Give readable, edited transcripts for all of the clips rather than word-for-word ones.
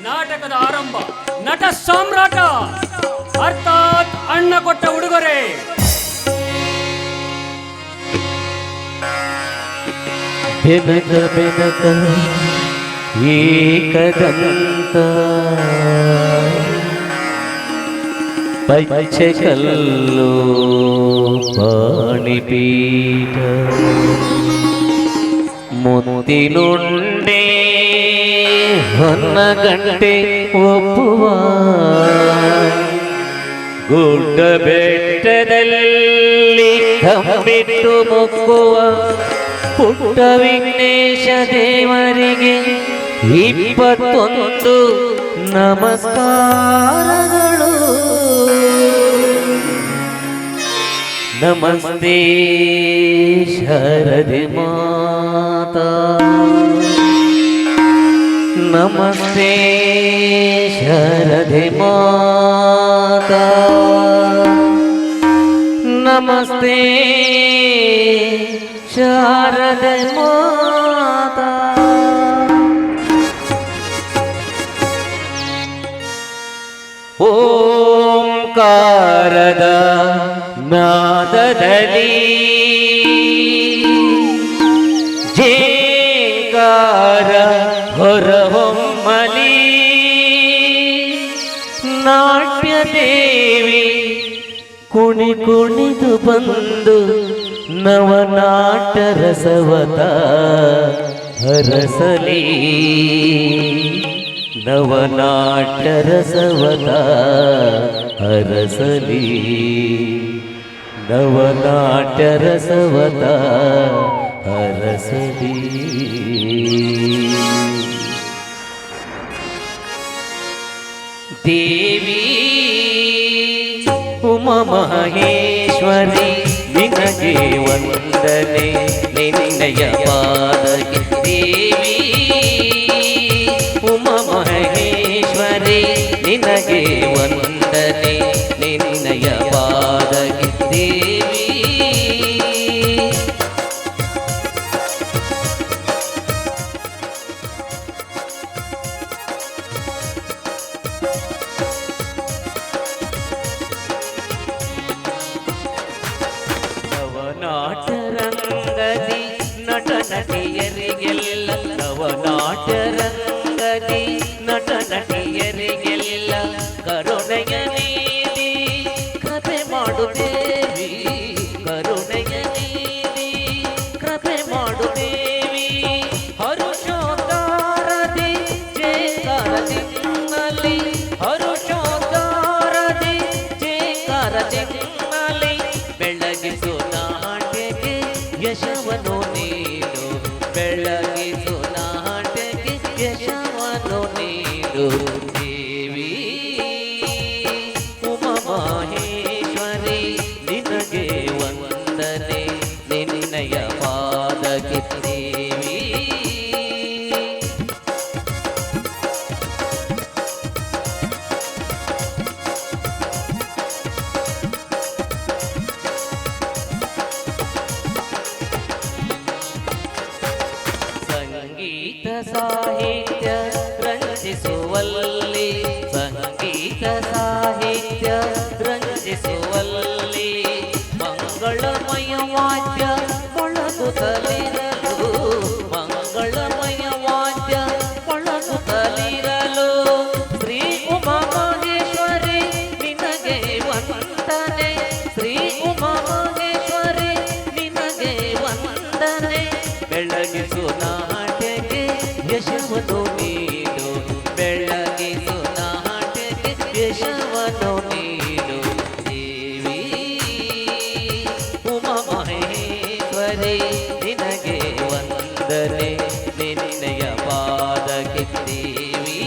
ನಾಟಕದ ಆರಂಭ. ನಟ ಸಾಮ್ರಾಟ ಅರ್ಥಾತ್ ಅಣ್ಣ ಕೊಟ್ಟ ಉಡುಗೊರೆ. ಬೆನಕ ಬೆನಕ ಏಕದಂತ ಪಚ್ಚಕಲ್ಲು ಪಾಣಿಪೀಠ ಮುತ್ತಿನುಂಡೆ ಹೊನ್ನಗಂಟೆ ಒಪ್ಪುವ ಗುಡ್ಡ ಬೆಟ್ಟದಲ್ಲಿ ಕಂಬಿಟ್ಟು ಮುಕ್ಕುವ ಪುಟ್ಟ ವಿಘ್ನೇಶ ದೇವರಿಗೆ 21 ನಮಸ್ಕಾರಗಳು. ನಮಸ್ತೆ ಶಾರದೆ ಮಾತಾ, ನಮಸ್ತೆ ಶಾರದೆ ಮಾತಾ, ನಮಸ್ತೆ ಶಾರದೆ ಮಾತಾ. ಓಂಕಾರದ ನಾದದಲ್ಲಿ ಜೇಂಕಾರ ಹೊರಹೊಮ್ಮಲಿ ನಾಟ್ಯ ದೇವಿ ಕುಣಿ ಕುಣಿದು ಬಂದು ನವನಾಟ ರಸವತ ಹರಸಲಿ, ನವನಾಟ ರಸವತ ಹರಸಲಿ, ನವನಾಟ ರಸವತ ಹರಸಲಿ. ದೇವಿ ಉಮಾ ಮಹೇಶ್ವರಿ ನಿನಗೆ ವಂದನೆ, ನಿನ್ನಯ ಪಾದಕ್ಕೆ. ದೇವಿ ಉಮಾ ಮಹೇಶ್ವರಿ ನಿನಗೆ ವಂದನೆ, ನಿನ್ನಯ ಪಾದಕ್ಕೆ. ದೇವಿ ನವನಾಟರಂಗದಿ ನಟ ನಟಿಯರಿಗೆಲ್ಲ, ನವನಾಟರಂಗದಿ ನಟ ನಟಿಯರಿಗೆಲ್ಲ ಕರುಣೆಯ ನೀಡಿ ಕೃಪೆ ಮಾಡು ದೇವಿ, ಕರುಣೆಯ ನೀಡಿ ಕೃಪೆ ಮಾಡು ದೇವಿ. ಹರುಷೋದ್ಧಾರದಿ ಜೇಕಾರದಿಂದಲಿ, ಹರುಷೋದ್ಧಾರದಿ ಜೇಕಾರದಿಂದಲಿ ಬೆಳಗಿಸು ನಾಟ್ಯಕ್ಕೆ ಯಶವನ್ನು ನೀಡು, ಬೆಳಗಿಸು ನಾಟ್ಯಕ್ಕೆ ಯಶವನ್ನು ನೀಡು. ದೇವಿ ಉಮಾ ಮಹೇಶ್ವರಿ ನಿನಗೆ ವಂದನೆ, ನಿನ್ನಯ ಪಾದಕ್ಕೆ. ದೇವಿ ಸಂಗೀತ ಸಾಹಿತ್ಯ ರಂಜಿಸುವಲ್ಲಿ, ಸಂಗೀತ ಸಾಹಿತ್ಯ ರಂಜಿಸುವಲ್ಲಿ ಮಂಗಳಮಯ ವಾದ್ಯ ಮೊಳಗುತ್ತಲಿರಲು, ಮಂಗಳಮಯ ವಾದ್ಯ ಮೊಳಗುತ್ತಲಿರಲು. ಶ್ರೀ ಉಮಾ ಮಹೇಶ್ವರಿ ನಿನಗೆ ವಂದನೆ, ಶ್ರೀ ಉಮಾ ಮಹೇಶ್ವರಿ ನಿನಗೆ ವಂದನೆ. ಬೆಳಗಿಸು ನಾಟ್ಯಕ್ಕೆ ಯಶವನ್ನು ನೀಡು, ಬೆಳಗಿಸು ನಾಟ್ಯಕ್ಕೆ ಯಶವನ್ನು ನೀಡು. ದೇವಿ ಉಮಾ ಮಹೇಶ್ವರಿ ನಿನಗೆ ವಂದನೆ, ನಿನ್ನಯ ಪಾದಕ್ಕೆ. ದೇವಿ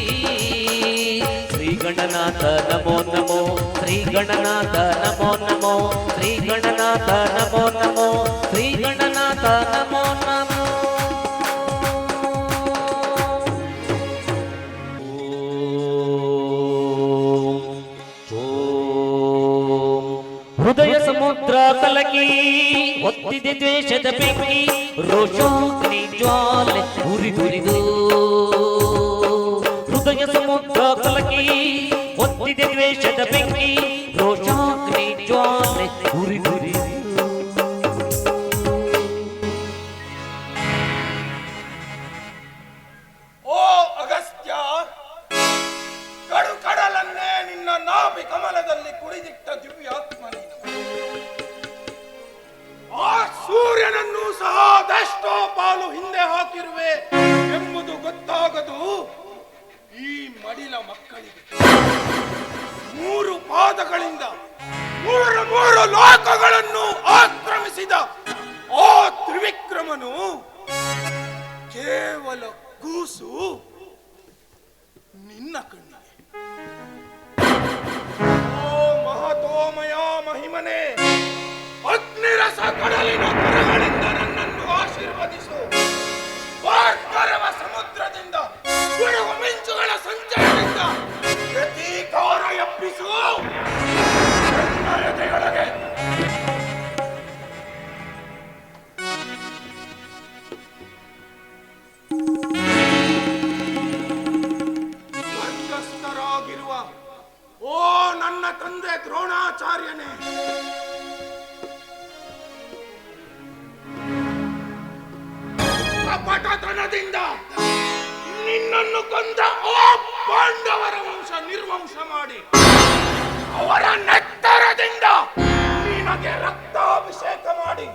ಶ್ರೀ ಗಣನಾಥ ನಮೋ ನಮೋ, ಶ್ರೀ ಗಣನಾಥ ನಮೋ ನಮೋ, ಶ್ರೀ ಗಣನಾಥ ನಮೋ ನಮೋ, ಶ್ರೀ ಗಣನಾಥ ನಮೋ ನಮೋ. ಹೃದಯ ಸಮುದ್ರ ಕಲಕಿ ಒತ್ತಿದೆ ದ್ವೇಷದ ಬೆಂಕಿ, ರೋಷಾಗ್ನಿ ಜ್ವಾಲೆ ಉರಿದುರಿದು ಹೃದಯ ಸಮುದ್ರ ಕಲಕಿ ಹೊತ್ತಿದೆ ದ್ವೇಷದ ಬೆಂಕಿ ರೋಷಾಗ್ನಿ ಜ್ವಾಲೆ ಉರಿ ಉರಿ ಓ ಅಗಸ್ತ್ಯ, ಕಡು ಕಡಲನ್ನೇ ನಿನ್ನ ನಾಭಿ ಕಮಲದಲ್ಲಿ ಕುಡಿದಿಟ್ಟ ದಿವ್ಯಾತ್ಮ ನೀನು. ಆ ಸೂರ್ಯನನ್ನು ಸಹ ಅದೆಷ್ಟೋ ಪಾಲು ಹಿಂದೆ ಹಾಕಿರುವೆ ಎಂಬುದು ಗೊತ್ತಾಗದು ಈ ಮಡಿಲ ಮಕ್ಕಳಿಗೆ. 3 ಪಾದಗಳಿಂದ ಮೂರು ಲೋಕಗಳನ್ನು ಆಕ್ರಮಿಸಿದ ಆ ತ್ರಿವಿಕ್ರಮನು ಕೇವಲ ಕೂಸು ನಿನ್ನ ಕಣ್ಣಿಗೆ. ಓ ಮಹತೋಮಯ ಮಹಿಮನೆ, ಅಗ್ನಿರಸ ಕಡಲಿನ ಕರಗಳಿಂದ ನನ್ನನ್ನು ಆಶೀರ್ವದಿಸು. ಭಾರ್ಗವ ಸಮುದ್ರದಿಂದ ಗುಡುಗು ಮಿಂಚುಗಳ ಸಂಚಾರದಿಂದ ಪ್ರತೀಕಾರ ಎಬ್ಬಿಸು. ನನ್ನ ಎದೆಯೊಳಗೆ ಸ್ವರ್ಗಸ್ಥರಾಗಿರುವ ಓ ನನ್ನ ತಂದೆ ದ್ರೋಣಾಚಾರ್ಯನೇ, ಕಪಟತನದಿಂದ ನಿನ್ನನ್ನು ಕೊಂದ ಓ ಪಾಂಡವರ ವಂಶ ನಿರ್ವಂಶ ಮಾಡಿ ಅವರ ನೆತ್ತರದಿಂದ ನಿನಗೆ ರಕ್ತಾಭಿಷೇಕ ಮಾಡಿ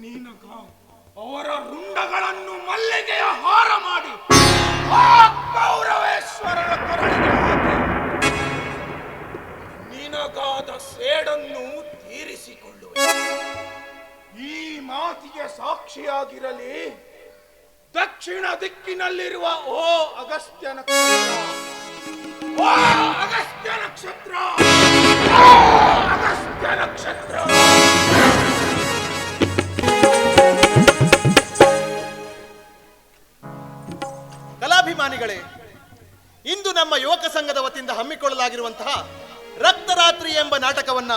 ನಿನಗ ಅವರ ರುಂಡಗಳನ್ನು ಮಲ್ಲಿಗೆಯ ಹಾರ ಮಾಡಿ ಆ ಕೌರವೇಶ್ವರರ ಕೊರಳಿಗೆ ಹಾಕಿ ನಿನಗಾದ ಸೇಡನ್ನು ತೀರಿಸಿಕೊಳ್ಳುವೆ. ಈ ಮಾತಿಗೆ ಸಾಕ್ಷಿಯಾಗಿರಲಿ ದಕ್ಷಿಣ ದಿಕ್ಕಿನಲ್ಲಿರುವ ಓ ಅಗಸ್ತ್ಯ ನಕ್ಷತ್ರ, ಓ ಅಗಸ್ತ್ಯ ನಕ್ಷತ್ರ, ಓ ಅಗಸ್ತ್ಯ ನಕ್ಷತ್ರ. ಕಲಾಭಿಮಾನಿಗಳೇ, ಇಂದು ನಮ್ಮ ಯುವಕ ಸಂಘದ ವತಿಯಿಂದ ಹಮ್ಮಿಕೊಳ್ಳಲಾಗಿರುವಂತಹ ರಕ್ತರಾತ್ರಿ ಎಂಬ ನಾಟಕವನ್ನ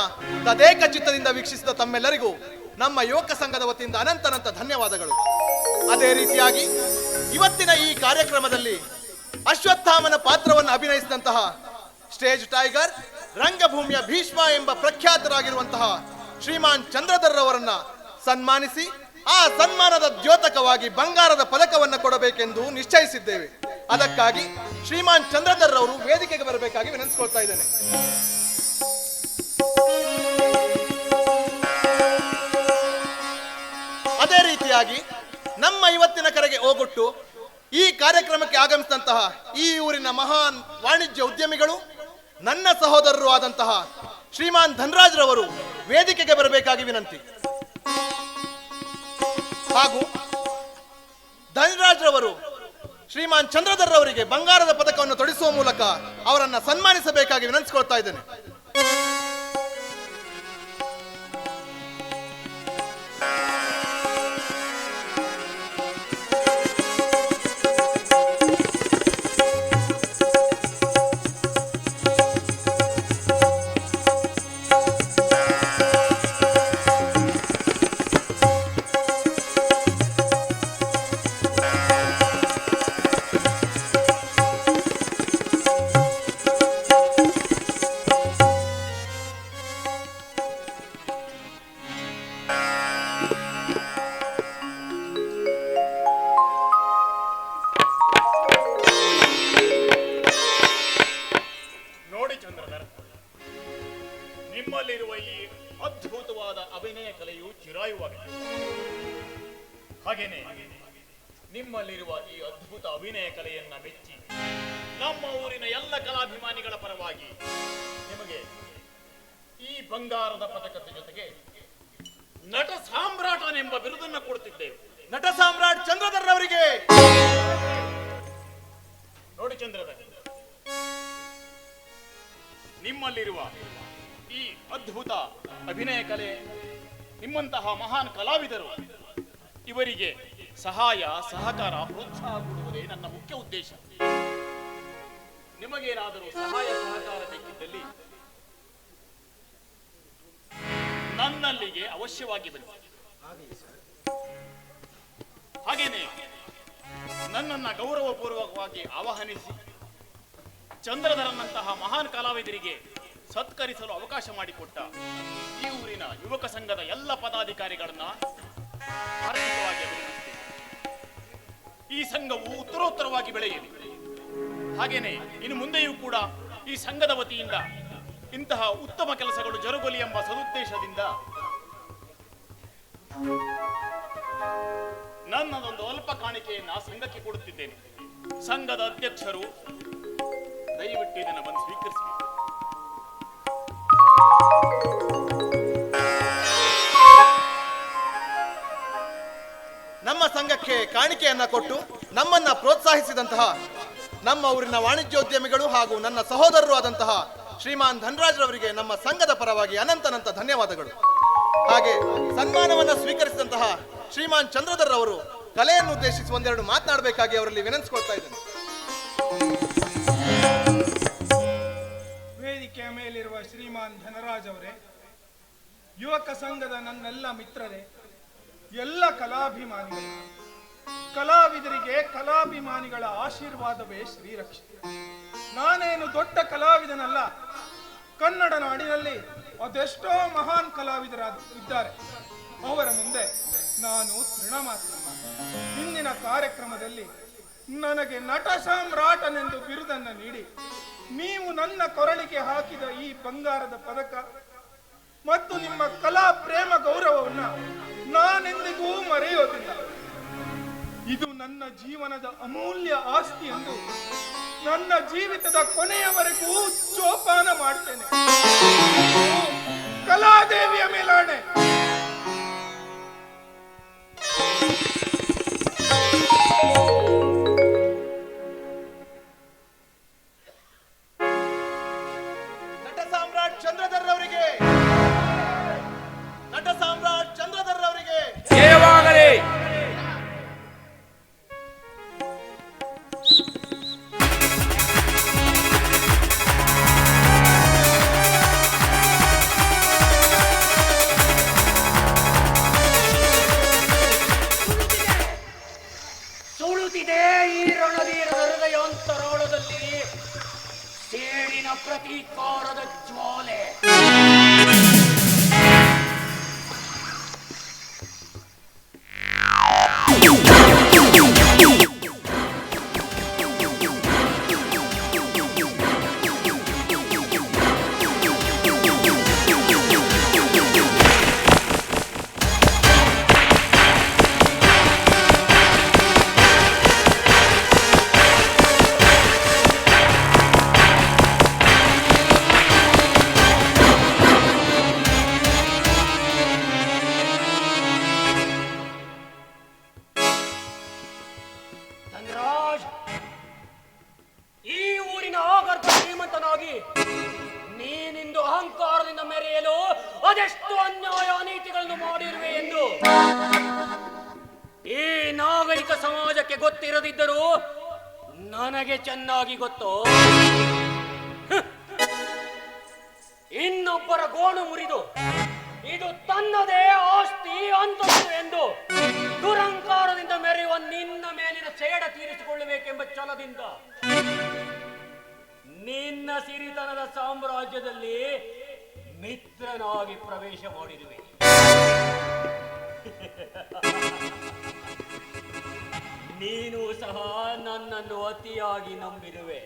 ತದೇಕ ಚಿತ್ತದಿಂದ ವೀಕ್ಷಿಸಿದ ತಮ್ಮೆಲ್ಲರಿಗೂ ನಮ್ಮ ಯುವಕ ಸಂಘದ ವತಿಯಿಂದ ಅನಂತ ಧನ್ಯವಾದಗಳು. ಅದೇ ರೀತಿಯಾಗಿ ಇವತ್ತಿನ ಈ ಕಾರ್ಯಕ್ರಮದಲ್ಲಿ ಅಶ್ವತ್ಥಾಮನ ಪಾತ್ರವನ್ನು ಅಭಿನಯಿಸಿದಂತಹ ಸ್ಟೇಜ್ ಟೈಗರ್, ರಂಗಭೂಮಿಯ ಭೀಷ್ಮ ಎಂಬ ಪ್ರಖ್ಯಾತರಾಗಿರುವಂತಹ ಶ್ರೀಮಾನ್ ಚಂದ್ರಧರ್ ಅವರನ್ನ ಸನ್ಮಾನಿಸಿ ಆ ಸನ್ಮಾನದ ದ್ಯೋತಕವಾಗಿ ಬಂಗಾರದ ಪದಕವನ್ನು ಕೊಡಬೇಕೆಂದು ನಿಶ್ಚಯಿಸಿದ್ದೇವೆ. ಅದಕ್ಕಾಗಿ ಶ್ರೀಮಾನ್ ಚಂದ್ರಧರ್ ಅವರು ವೇದಿಕೆಗೆ ಬರಬೇಕಾಗಿ ವಿನಂತಿಸಿಕೊಳ್ತಾ ಇದ್ದೇನೆ. ಅದೇ ರೀತಿಯಾಗಿ ನಮ್ಮ ಇವತ್ತಿನ ಕರೆಗೆ ಓಗೊಟ್ಟು ಈ ಕಾರ್ಯಕ್ರಮಕ್ಕೆ ಆಗಮಿಸಿದಂತಹ ಈ ಊರಿನ ಮಹಾನ್ ವಾಣಿಜ್ಯ ಉದ್ಯಮಿಗಳು, ನನ್ನ ಸಹೋದರರು ಆದಂತಹ ಶ್ರೀಮಾನ್ ಧನರಾಜ್ ರವರು ವೇದಿಕೆಗೆ ಬರಬೇಕಾಗಿ ವಿನಂತಿ. ಹಾಗೂ ಧನರಾಜ್ ರವರು ಶ್ರೀಮಾನ್ ಚಂದ್ರಧರ್ ಅವರಿಗೆ ಬಂಗಾರದ ಪದಕವನ್ನು ತೊಡಿಸುವ ಮೂಲಕ ಅವರನ್ನ ಸನ್ಮಾನಿಸಬೇಕಾಗಿ ವಿನಂತಿಸಿಕೊಳ್ತಾ ಇದ್ದೇನೆ. ನಿಮ್ಮಲ್ಲಿರುವ ಈ ಅದ್ಭುತವಾದ ಅಭಿನಯ ಕಲೆಯು ಚಿರಾಯುವಾಗಿದೆ. ಹಾಗೇನೆ ನಿಮ್ಮಲ್ಲಿರುವ ಈ ಅದ್ಭುತ ಅಭಿನಯ ಕಲೆಯನ್ನ ಮೆಚ್ಚಿ ನಮ್ಮ ಊರಿನ ಎಲ್ಲ ಕಲಾಭಿಮಾನಿಗಳ ಪರವಾಗಿ ನಿಮಗೆ ಈ ಬಂಗಾರದ ಪದಕದ ಜೊತೆಗೆ ನಟ ಸಾಮ್ರಾಟನೆಂಬ ಬಿರುದನ್ನು ಕೊಡುತ್ತಿದ್ದೇವೆ. ನಟ ಸಾಮ್ರಾಟ್ ಚಂದ್ರಧರ್ ಅವರಿಗೆ ನೋಡಿ ಚಂದ್ರಧರ್, ನಿಮ್ಮಲ್ಲಿರುವ ಈ ಅದ್ಭುತ ಅಭಿನಯ ಕಲೆ, ನಿಮ್ಮಂತಹ ಮಹಾನ್ ಕಲಾವಿದರು ಇವರಿಗೆ ಸಹಾಯ ಸಹಕಾರ ಪ್ರೋತ್ಸಾಹ ಕೊಡುವುದೇ ನನ್ನ ಮುಖ್ಯ ಉದ್ದೇಶ. ನಿಮಗೇನಾದರೂ ಸಹಾಯ ಸಹಕಾರ ಬೇಕಿದ್ದಲ್ಲಿ ನನ್ನಲ್ಲಿಗೆ ಅವಶ್ಯವಾಗಿ ಬನ್ನಿ. ಹಾಗೇನೆ ನನ್ನನ್ನ ಗೌರವಪೂರ್ವಕವಾಗಿ ಆವಾಹನಿಸಿ ಚಂದ್ರಧರನಂತಹ ಮಹಾನ್ ಕಲಾವಿದರಿಗೆ ಸತ್ಕರಿಸಲು ಅವಕಾಶ ಮಾಡಿಕೊಟ್ಟ ಈ ಊರಿನ ಯುವಕ ಸಂಘದ ಎಲ್ಲ ಪದಾಧಿಕಾರಿಗಳನ್ನ ಹಾರ್ದಿಕವಾಗಿ ಅಭಿನಂದಿಸುತ್ತೇನೆ. ಈ ಸಂಘವು ಉತ್ತರೋತ್ತರವಾಗಿ ಬೆಳೆಯಲಿ. ಹಾಗೇನೆ ಇನ್ನು ಮುಂದೆಯೂ ಕೂಡ ಈ ಸಂಘದ ವತಿಯಿಂದ ಇಂತಹ ಉತ್ತಮ ಕೆಲಸಗಳು ಜರುಗಲಿ ಎಂಬ ಸದುದ್ದೇಶದಿಂದ ನನ್ನದೊಂದು ಅಲ್ಪ ಕಾಣಿಕೆಯನ್ನ ಸಂಘಕ್ಕೆ ಕೊಡುತ್ತಿದ್ದೇನೆ. ಸಂಘದ ಅಧ್ಯಕ್ಷರು ದಯವಿಟ್ಟು ಇದನ್ನು ಬಂದು ಸ್ವೀಕರಿಸಬೇಕು. ನಮ್ಮ ಸಂಘಕ್ಕೆ ಕಾಣಿಕೆಯನ್ನ ಕೊಟ್ಟು ನಮ್ಮನ್ನ ಪ್ರೋತ್ಸಾಹಿಸಿದಂತಹ ನಮ್ಮ ಊರಿನ ವಾಣಿಜ್ಯೋದ್ಯಮಿಗಳು ಹಾಗೂ ನನ್ನ ಸಹೋದರರು ಆದಂತಹ ಶ್ರೀಮಾನ್ ಧನರಾಜ್ರವರಿಗೆ ನಮ್ಮ ಸಂಘದ ಪರವಾಗಿ ಅನಂತನಂತ ಧನ್ಯವಾದಗಳು. ಹಾಗೆ ಸನ್ಮಾನವನ್ನ ಸ್ವೀಕರಿಸಿದಂತಹ ಶ್ರೀಮಾನ್ ಚಂದ್ರಧರ್ ಅವರು ಕಲೆಯನ್ನು ಉದ್ದೇಶಿಸಿ ಒಂದೆರಡು ಮಾತನಾಡಬೇಕಾಗಿ ಅವರಲ್ಲಿ ವಿನಂತಿಸಿಕೊಳ್ತಾ ಇದ್ದೇನೆ. ವೇದಿಕೆಯ ಮೇಲಿರುವ ಶ್ರೀಮಾನ್ ಧನರಾಜ್ ಅವರೇ, ಯುವಕ ಸಂಘದ ನನ್ನೆಲ್ಲ ಮಿತ್ರರೇ, ಎಲ್ಲ ಕಲಾಭಿಮಾನಿಗಳು, ಕಲಾವಿದರಿಗೆ ಕಲಾಭಿಮಾನಿಗಳ ಆಶೀರ್ವಾದವೇ ಶ್ರೀರಕ್ಷೆ. ನಾನೇನು ದೊಡ್ಡ ಕಲಾವಿದನಲ್ಲ. ಕನ್ನಡ ನಾಡಿನಲ್ಲಿ ಅದೆಷ್ಟೋ ಮಹಾನ್ ಕಲಾವಿದರಿದ್ದಾರೆ. ಅವರ ಮುಂದೆ ನಾನು ತೃಣ ಮಾತ್ರ. ಇಂದಿನ ಕಾರ್ಯಕ್ರಮದಲ್ಲಿ ನನಗೆ ನಟ ಸಾಮ್ರಾಟನೆಂದು ಬಿರುದನ್ನು ನೀಡಿ ನೀವು ನನ್ನ ಕೊರಳಿಗೆ ಹಾಕಿದ ಈ ಬಂಗಾರದ ಪದಕ ಮತ್ತು ನಿಮ್ಮ ಕಲಾ ಪ್ರೇಮ ಗೌರವವನ್ನು ನಾನೆಂದಿಗೂ ಮರೆಯೋದಿಲ್ಲ. ಇದು ನನ್ನ ಜೀವನದ ಅಮೂಲ್ಯ ಆಸ್ತಿ ಎಂದು ನನ್ನ ಜೀವಿತದ ಕೊನೆಯವರೆಗೂ ಜೋಪಾನ ಮಾಡ್ತೇನೆ. ಕಲಾದೇವಿಯ ಮೇಲಾಣೆ. ನಟ ಸಾಮ್ರಾಟ್ ಚಂದ್ರಧರ್ ಅವರಿಗೆ, ನಟ ಸಾಮ್ರಾಟ್ ಚಂದ್ರಧರ್ ಅವರಿಗೆ ಜಯವಾಗಲಿ. ಸುಳುತ್ತಿದೆ ಈ ರಣಧೀರದ ಹೃದಯಾಂತರಾಳದಲ್ಲಿ ಸೇಡಿನ ಪ್ರತೀಕಾರದ ಜ್ವಾಲೆ. ಧನರಾಜ್, ಈ ಊರಿನ ಆಗರ್ಭ ಶ್ರೀಮಂತನಾಗಿ ನೀನಿಂದು ಅಹಂಕಾರದಿಂದ ಮೆರೆಯಲು ಅದೆಷ್ಟು ಅನ್ಯಾಯ ಅನೀತಿಗಳನ್ನು ಮಾಡಿರುವೆ ಎಂದು ಈ ನಾಗರಿಕ ಸಮಾಜಕ್ಕೆ ಗೊತ್ತಿರದಿದ್ದರೂ ನನಗೆ ಚೆನ್ನಾಗಿ ಗೊತ್ತು. ಇನ್ನೊಬ್ಬರ ಗೋಣು ಮುರಿದು ಇದು ತನ್ನದೇ ಆಸ್ತಿ ಅಂತಸ್ತು ಎಂದು ದುರಂಕಾರದಿಂದ ಮೆರೆಯುವ ನಿನ್ನ ಮೇಲಿನ ಸೇಡ ತೀರಿಸಿಕೊಳ್ಳಬೇಕೆಂಬ ಛಲದಿಂದ ನಿನ್ನ ಸಿರಿತನದ ಸಾಮ್ರಾಜ್ಯದಲ್ಲಿ ಮಿತ್ರನಾಗಿ ಪ್ರವೇಶ ಮಾಡಿರುವೆ. ನೀನು ಸಹ ನನ್ನನ್ನು ಅತಿಯಾಗಿ ನಂಬಿರುವೆ.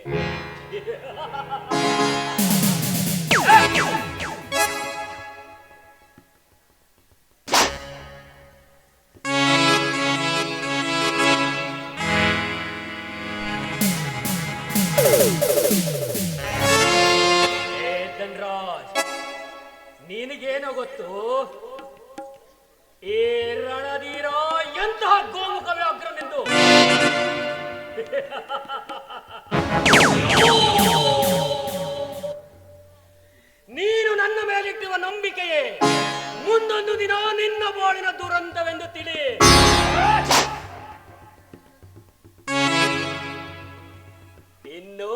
ಧನರಾಜ್, ನಿನಗೇನೋ ಗೊತ್ತು, ಈ ರಣಧೀರ ಎಂತಹ ಗೋಮುಖ ವ್ಯಾಘ್ರನೆಂದು. ನೀನು ನನ್ನ ಮೇಲಿಟ್ಟಿರುವ ನಂಬಿಕೆಯೇ ಮುಂದೊಂದು ದಿನ ನಿನ್ನ ಬಾಳಿನ ದುರಂತವೆಂದು ತಿಳಿ. ಇನ್ನು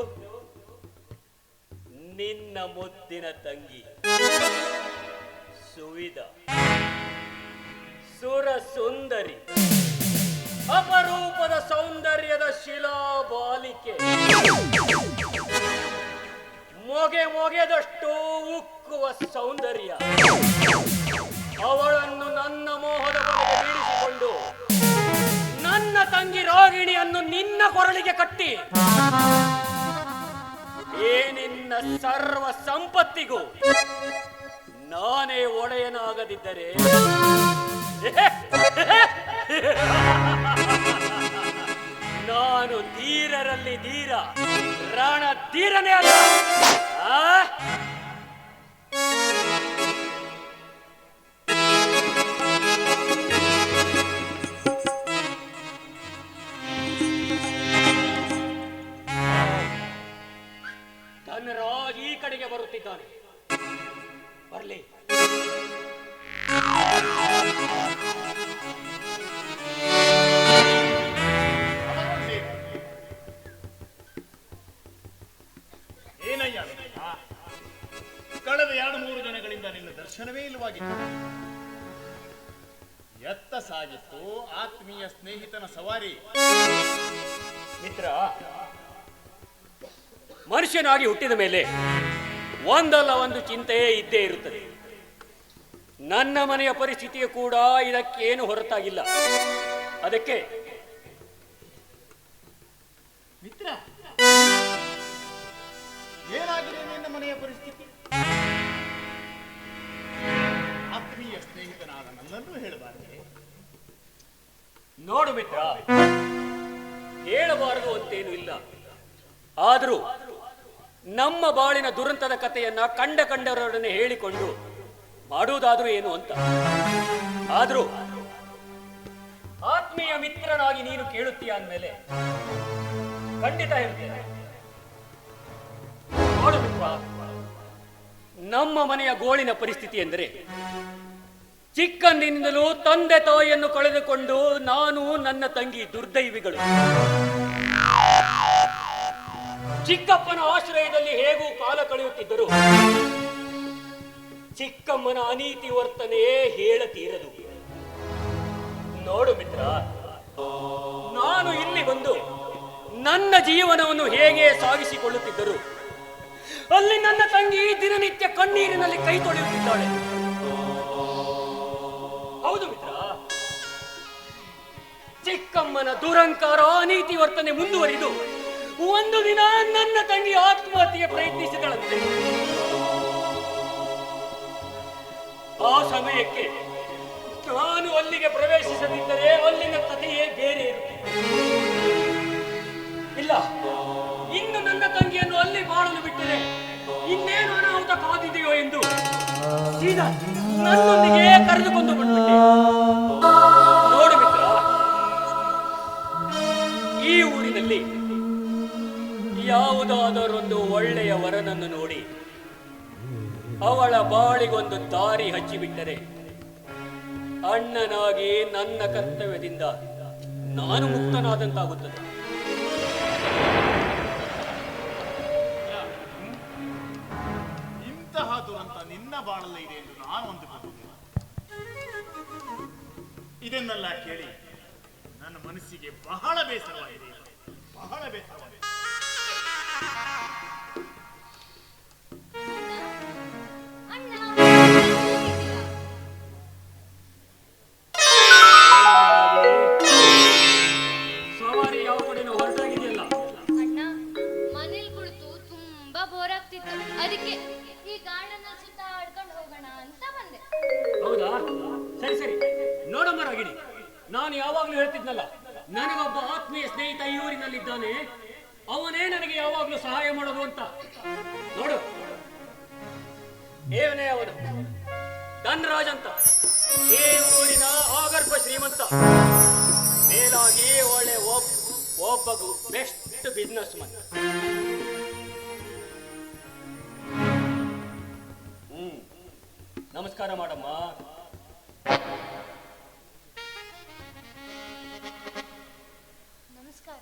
ನಿನ್ನ ಮುದ್ದಿನ ತಂಗಿ ಸುವಿದ ಸುರ ಸುಂದರಿ ಅಪರೂಪದ ಸೌಂದರ್ಯದ ಶಿಲಾಬಾಲಿಕೆ, ಮೊಗೆದಷ್ಟು ಉಕ್ಕುವ ಸೌಂದರ್ಯ. ಅವಳನ್ನು ನನ್ನ ಮೋಹದ ಬಲೆಗೆ ಬೀಳಿಸಿಕೊಂಡು ನನ್ನ ತಂಗಿ ರಾಗಿಣಿಯನ್ನು ನಿನ್ನ ಕೊರಳಿಗೆ ಕಟ್ಟಿ ನಿನ್ನ ಸರ್ವ ಸಂಪತ್ತಿಗೂ ನಾನೇ ಒಡೆಯನಾಗದಿದ್ದರೆ ನಾನು ಧೀರರಲ್ಲಿ ಧೀರ, ರಾಣ ಧೀರನೇ ಅಲ್ಲ. ಧನರಾಜ್ ಈ ಕಡೆಗೆ ಬರುತ್ತಿದ್ದಾನೆ. ಬರ್ಲಿ. ಏನಯ್ಯ, ಕಳೆದ 2-3 ದಿನಗಳಿಂದ ನಿನ್ನ ದರ್ಶನವೇ ಇಲ್ಲವಾಗಿತ್ತು. ಎತ್ತ ಸಾಗಿತ್ತು ಆತ್ಮೀಯ ಸ್ನೇಹಿತನ ಸವಾರಿ? ಮಿತ್ರ, ಮನುಷ್ಯನಾಗಿ ಹುಟ್ಟಿದ ಮೇಲೆ ಒಂದಲ್ಲ ಒಂದು ಚಿಂತೆಯೇ ಇದ್ದೇ ಇರುತ್ತದೆ. ನನ್ನ ಮನೆಯ ಪರಿಸ್ಥಿತಿಯು ಕೂಡ ಇದಕ್ಕೇನು ಹೊರತಾಗಿಲ್ಲ. ಅದಕ್ಕೆ ಮಿತ್ರ, ಏನಾಗಿದೆ ನಿನ್ನ ಮನೆಯ ಪರಿಸ್ಥಿತಿ? ಆತ್ಮೀಯ ಸ್ನೇಹಿತನಾದ ನನ್ನನ್ನು ಹೇಳಬಾರದೆ? ನೋಡು ಮಿತ್ರ, ಹೇಳಬಾರದು ಅಂತೇನು ಇಲ್ಲ. ಆದರೂ ನಮ್ಮ ಬಾಳಿನ ದುರಂತದ ಕಥೆಯನ್ನ ಕಂಡವರೊಡನೆ ಹೇಳಿಕೊಂಡು ಮಾಡುವುದಾದ್ರೂ ಏನು ಅಂತ. ಆದ್ರೂ ಆತ್ಮೀಯ ಮಿತ್ರನಾಗಿ ನೀನು ಕೇಳುತ್ತೀಯ ಅಂದಮೇಲೆ ಖಂಡಿತ ಹೇಳ್ತೇನೆ. ನೋಡು ಮಿತ್ರ, ನಮ್ಮ ಮನೆಯ ಗೋಳಿನ ಪರಿಸ್ಥಿತಿ ಎಂದರೆ ಚಿಕ್ಕಂದಿನಿಂದಲೂ ತಂದೆ ತಾಯಿಯನ್ನು ಕಳೆದುಕೊಂಡು ನಾನು ನನ್ನ ತಂಗಿ ದುರ್ದೈವಿಗಳು. ಚಿಕ್ಕಪ್ಪನ ಆಶ್ರಯದಲ್ಲಿ ಹೇಗೂ ಕಾಲ ಕಳೆಯುತ್ತಿದ್ದರು. ಚಿಕ್ಕಮ್ಮನ ಅನೀತಿ ವರ್ತನೆಯೇ ಹೇಳತೀರದು. ನೋಡು ಮಿತ್ರ, ನಾನು ಇಲ್ಲಿ ಬಂದು ನನ್ನ ಜೀವನವನ್ನು ಹೇಗೆ ಸಾಗಿಸಿಕೊಳ್ಳುತ್ತಿದ್ದರು, ಅಲ್ಲಿ ನನ್ನ ತಂಗಿ ದಿನನಿತ್ಯ ಕಣ್ಣೀರಿನಲ್ಲಿ ಕೈ ತೊಳೆಯುತ್ತಿದ್ದಾಳೆ. ಹೌದು ಮಿತ್ರ, ಚಿಕ್ಕಮ್ಮನ ದುರಂಕಾರ ಅನೀತಿ ವರ್ತನೆ ಮುಂದುವರಿದು ಒಂದು ದಿನ ನನ್ನ ತಂಗಿ ಆತ್ಮಹತ್ಯೆಗೆ ಪ್ರಯತ್ನಿಸಿದಳಂತೆ. ಆ ಸಮಯಕ್ಕೆ ನಾನು ಅಲ್ಲಿಗೆ ಪ್ರವೇಶಿಸದಿದ್ದರೆ ಅಲ್ಲಿನ ಕಥೆಯೇ ಬೇರೆ ಇರುತ್ತದೆ. ಇಲ್ಲ, ಇನ್ನು ನನ್ನ ತಂಗಿಯನ್ನು ಅಲ್ಲಿ ಬಾಳಲು ಬಿಟ್ಟರೆ ಇನ್ನೇನು ಅನಾಹುತ ಕಾದಿದೆಯೋ ಎಂದು ಸೀದಾ ನನ್ನೊಂದಿಗೆ ಕರೆದುಕೊಂಡು ಬಂದ್ಬಿಟ್ಟೆ. ನೋಡು ಮಿತ್ರ, ಈ ಊರಿನಲ್ಲಿ ಯಾವುದಾದರೊಂದು ಒಳ್ಳೆಯ ವರನನ್ನು ನೋಡಿ ಅವಳ ಬಾಳಿಗೊಂದು ದಾರಿ ಹಚ್ಚಿಬಿಟ್ಟರೆ ಅಣ್ಣನಾಗಿ ನನ್ನ ಕರ್ತವ್ಯದಿಂದ ನಾನು ಮುಕ್ತನಾದಂತಾಗುತ್ತದೆ. ಇಂತಹ ದುರಂತ ನಿನ್ನ ಬಾಳಲ್ಲೇ ಇದೆ ಎಂದು ನಾನು ಅಂದುಕೊಂಡಿದ್ದೆ. ಇದನ್ನೆಲ್ಲ ಕೇಳಿ ನನ್ನ ಮನಸ್ಸಿಗೆ ಬಹಳ ಬೇಸರವಾಗಿದೆ, ಬಹಳ ಬೇಸರವಾಗಿದೆ. ಸವಾರಿ ಯಾವ ಕಡೆನೂ ಹೊರಟಾಗಿದೆಯಲ್ಲ. ಅಣ್ಣ, ಮನೇಲಿ ಕುಳಿತು ತುಂಬಾ ಬೋರ್ ಆಗ್ತಿತ್ತು. ಅದಕ್ಕೆ ಈ ಗಾರ್ಡನ್ ಅಲ್ಲಿ ಸುತ್ತಾಡ್ಕೊಂಡು ಹೋಗೋಣ ಅಂತ ಬಂದೆ. ಹೌದಾ? ಸರಿ ಸರಿ. ನೋಡಮ್ಮ ರಾಗಿಣಿ, ನಾನು ಯಾವಾಗ್ಲೂ ಹೇಳ್ತಿದ್ನಲ್ಲ, ನನಗೊಬ್ಬ ಆತ್ಮೀಯ ಸ್ನೇಹಿತ ಈ ಊರಿನಲ್ಲಿದ್ದಾನೆ, ಅವನೇ ನನಗೆ ಯಾವಾಗ್ಲೂ ಸಹಾಯ ಮಾಡೋದು ಅಂತ. ನೋಡು, ಏವನೇ ಅವನು ಧನರಾಜ್ ಅಂತ, ಈ ಊರಿನ ಆಗರ್ಭ ಶ್ರೀಮಂತ, ಮೇಲಾಗಿ ಒಳ್ಳೆ ಒಬ್ಬ ಬೆಸ್ಟ್ ಬಿಸ್ನೆಸ್ ಮನ್. ನಮಸ್ಕಾರ ಮಾಡಮ್ಮ. ನಮಸ್ಕಾರ.